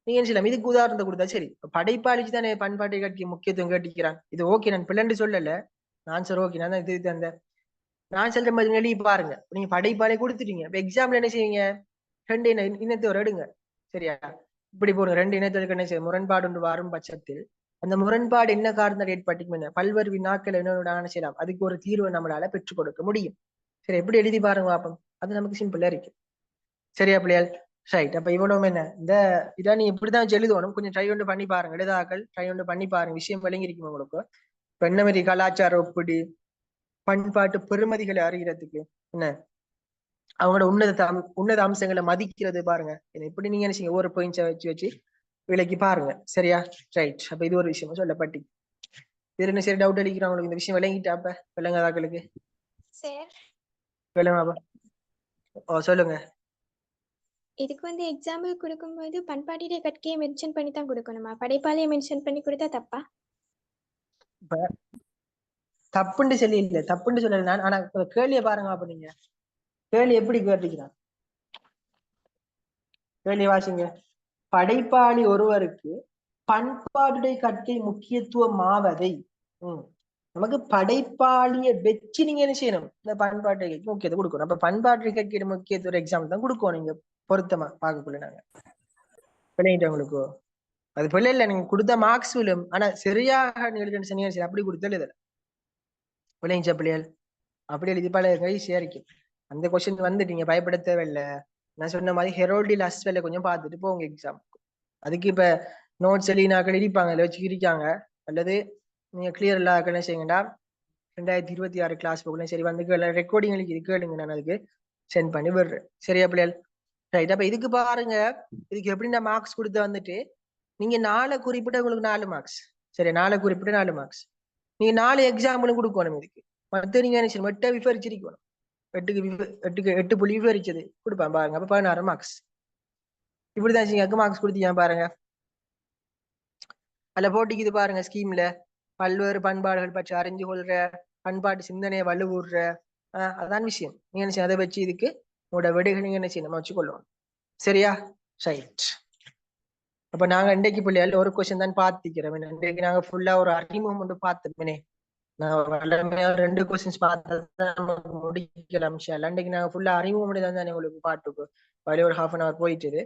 நீங்க என்ன செய்யலாம், இதுக்கு உதாரணத்தை கொடுத்தா சரி. படைப்பாளிக்கு தானே பண்பாட்டை கட்டி முக்கியத்துவம் கேட்டிக்கிறான். இது ஓகே, நான் பிள்ளை சொல்லல, நான் சார் ஓகே, நான் இது அந்த நான் சொல்ற மாதிரி எழுதி பாருங்க. நீங்க படைப்பாளை கொடுத்துட்டீங்க, இப்ப எக்ஸாம்பிள் என்ன செய்வீங்க, ரெண்டு இனத்தவர் எடுங்க. சரியா? இப்படி போடுங்க, ரெண்டு இனத்தவருக்கு என்ன செய்ய முரண்பாடு ஒன்று வரும் பட்சத்தில் அந்த முரண்பாடு என்ன காரணம் ஏற்பட்டுக்கும், பல்வேறு வினாக்கள் என்ன செய்யலாம், அதுக்கு ஒரு தீர்வை நம்மளால பெற்றுக் கொடுக்க முடியும். சரி, எப்படி எழுதி பாருங்க பாப்போம். அது நமக்கு சிம்பிளா இருக்கு. சரியா பிள்ளையால்? ரைட், அப்ப இவ்வளவு என்ன இந்த இதான் நீ இப்படிதான் எழுதணும். கொஞ்சம் ட்ரை ஒன்று பண்ணி பாருங்க, எழுதாக்கள் ட்ரை ஒன்று பண்ணி பாருங்க, விஷயம் விளங்கி இருக்கும் உங்களுக்கு. இப்ப என்ன மாதிரி கலாச்சார ஒப்பீடு பண்பாட்டு பெருமதிகளை அறிகிறதுக்கு என்ன அவங்களோட உன்னத அம்சங்களை மதிக்கிறது. பாருங்க, என்ன இப்படி நீங்க நினைச்சீங்க ஒரு பாயிண்ட்ஸை வச்சு விலைக்கு பாருங்க. சரியா? ரைட், அப்ப இது ஒரு விஷயம் சொல்லப்பட்டி. இதுல என்ன சரி டவுட் அடிக்கிறவங்களுக்கு இந்த விஷயம் விளங்கிட்டா? அப்ப விளங்காதாக்களுக்கு விளங்காப்பா? ஓ, சொல்லுங்க. இதுக்கு வந்து எக்ஸாம்பிள் கொடுக்கும்போது பண்பாட்டிலே கற்கையை மென்ஷன் பண்ணி தான் கொடுக்கணுமா? படைப்பாளையை மென்ஷன் பண்ணி கொடுத்தா தப்பா? இப்ப தப்புன்னு சொல்லி இல்ல, தப்புன்னு சொல்லல நான். ஆனா கேள்வியை பாருங்க. அப்ப நீங்க கேள்வி எப்படி கேட்டிருக்கிறான், கேள்வி வாசிங்க. படைப்பாளி ஒருவருக்கு பண்பாட்டுடைய கற்கை முக்கியத்துவம் ஆவதை நமக்கு படைப்பாளிய வச்சு நீங்க என்ன செய்யணும், இந்த பண்பாட்டு முக்கியத்துவம் கொடுக்கணும். அப்ப பண்பாட்டு கற்கை முக்கியத்துவம் எக்ஸாம்பிள் தான் கொடுக்கணும். நீங்க பொருத்தமா பார்க்கக்குள்ள நாங்க விளையிட்டு உங்களுக்கு அது பிள்ளை இல்ல, நீங்க கொடுத்த மார்க்ஸ் விழும். ஆனா சரியாக எழுதுன்னு அப்படி கொடுத்து எழுதல விளைஞ்ச பிள்ளைகள் அப்படி எழுதி பல ஈஸியா இருக்கும். அந்த கொஸ்டின் வந்து நீங்க பயப்பட தேவையில்லை. நான் சொன்ன மாதிரி ஹெரோல்டி லாஸ்ட் வேலை கொஞ்சம் பார்த்துட்டு போங்க எக்ஸாம். அதுக்கு இப்ப நோட்ஸ் எழுதினாக்கள் இடிப்பாங்க, இல்லை வச்சு இருக்காங்க. அல்லது நீங்க கிளியர் இல்லாத என்ன செய்யுங்கடா, 2026 கிளாஸ் போகலாம். சரி, வந்து ரெக்கார்டிங் இது கேளுங்க, நான் அதுக்கு சென்ட் பண்ணி விடுறேன். சரியா பிள்ளைகள்? ரைட், அப்ப இதுக்கு பாருங்க, இதுக்கு எப்படி நான் மார்க்ஸ் கொடுத்து வந்துட்டு நீங்க 4 குறிப்பிட்ட உங்களுக்கு 4 மார்க்ஸ். சரி, 4 குறிப்பிட்ட 4 மார்க்ஸ். நீங்க 4 எக்ஸாம்பிளும் கொடுக்கணும். இதுக்கு மற்ற நீங்க என்ன செய்யணும், 8 விவரிச்சிருக்கணும். 8 புள்ளி விவரிச்சது கொடுப்பேன் பாருங்க. அப்ப 16 மார்க்ஸ். இப்படிதான் செய்யுங்க, மார்க்ஸ் கொடுத்தீங்க பாருங்க. அதுல போட்டிக்குது பாருங்க, ஸ்கீம்ல பல்வேறு பண்பாடுகள் பற்றி அறிஞ்சு கொள்ற, பண்பாட்டு சிந்தனையை வலுவுற, அதான் விஷயம். நீங்க என்ன செய்ய அதை வச்சு இதுக்கு உங்களோட விடைகள் நீங்க என்ன செய்யணும் வச்சுக்கொள்ளணும். சரியா? ரைட். அப்ப நாங்க இன்றைக்கு பிள்ளைகள் ஒரு கொஸ்டின் தான் பார்த்திக்கிறோம். இன்றைக்கு நாங்க ஃபுல்லா ஒரு அறிமுகம் ஒன்று பார்த்தோமே. நான் வளமையா 2 கொஸ்டின்ஸ் பார்த்தா முடிக்கலாம். இன்றைக்கு நாங்க ஃபுல்லா அறிமுகம் தான் தானே உங்களுக்கு பாட்டுக்கு வழி ஒரு 1/2 hour போயிட்டு.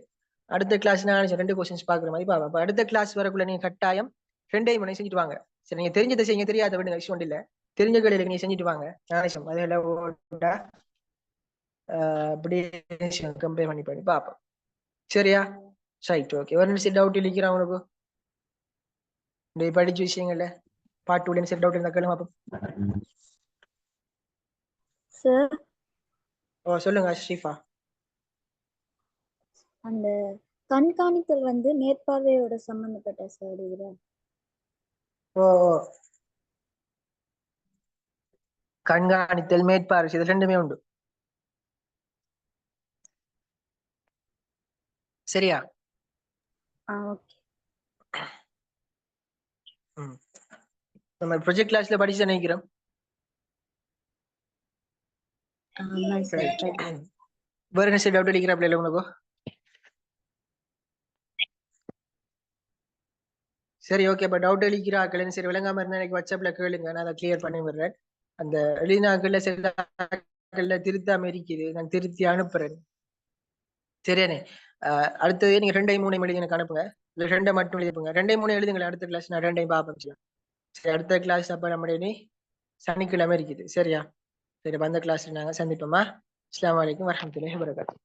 அடுத்த கிளாஸ் நான் 2 கொஸ்டின்ஸ் பாக்குற மாதிரி பாப்பேன். அப்ப அடுத்த கிளாஸ் வரக்குள்ள நீங்க கட்டாயம் 2 மணி செஞ்சுட்டு வாங்க. சரி, நீங்க தெரிஞ்சதை செய்யுங்க, தெரியாத விட விஷயம் இல்ல. தெரிஞ்ச கடையில நீங்க செஞ்சுட்டு வாங்க. நாளைக்கு அதெல்லாம் அப்படி கம்பேர் பண்ணி பாப்போம். சரியா? Right, okay. ஒரு நிமிஷம் டவுட் இல்லைக்கிறேன் உனக்கு இந்த படிச்ச விஷயங்கள்ல பாட்டு உடனே செட் டவுட் இருந்தா கேளுங்க பாப்போம். சார் ஓ சொல்லுங்க ஷீஃபா. அந்த கண்காணித்தல் வந்து மேற்பார்வையோட சம்பந்தப்பட்ட சார் இதுல. ஓ கண்காணித்தல் மேற்பார்வை இது ரெண்டுமே உண்டு. சரியா? ஓகே. நம்ம ப்ரொஜெக்ட் கிளாஸ்ல படிச்சு நினைக்கிறோம். ஆமா சார். வேற என்ன டவுட் அடிக்கிறாப்ல இல்ல உனக்கு? சரி, ஓகே. இப்ப டவுட் அளிக்கிறாக்கள் சரி விளங்காம இருந்தா எனக்கு வாட்ஸ்அப்ல கேளுங்க, நான் அதை கிளியர் பண்ணி விடுறேன். அந்த எழுதினாக்கள்ல சில திருத்தாம இருக்குது, நான் திருத்தி அனுப்புறேன். சரியானே? அடுத்தது நீங்க 2 3 எழுதி எனக்கு அனுப்புங்க. இல்ல 2 மட்டும் எழுதிப்புங்க. 2 3 எழுதுங்களேன். அடுத்த கிளாஸ் நான் 2 பார்ப்பேன். சரி, அடுத்த கிளாஸ் அப்ப நம்முடைய சனிக்கிழமை இருக்குது. சரியா? சரி, அந்த கிளாஸ்ல நாங்க சந்திப்போமா? அஸ்ஸலாமு அலைக்கும் வரஹ்மத்துல்லாஹி வபரகாத்துஹு.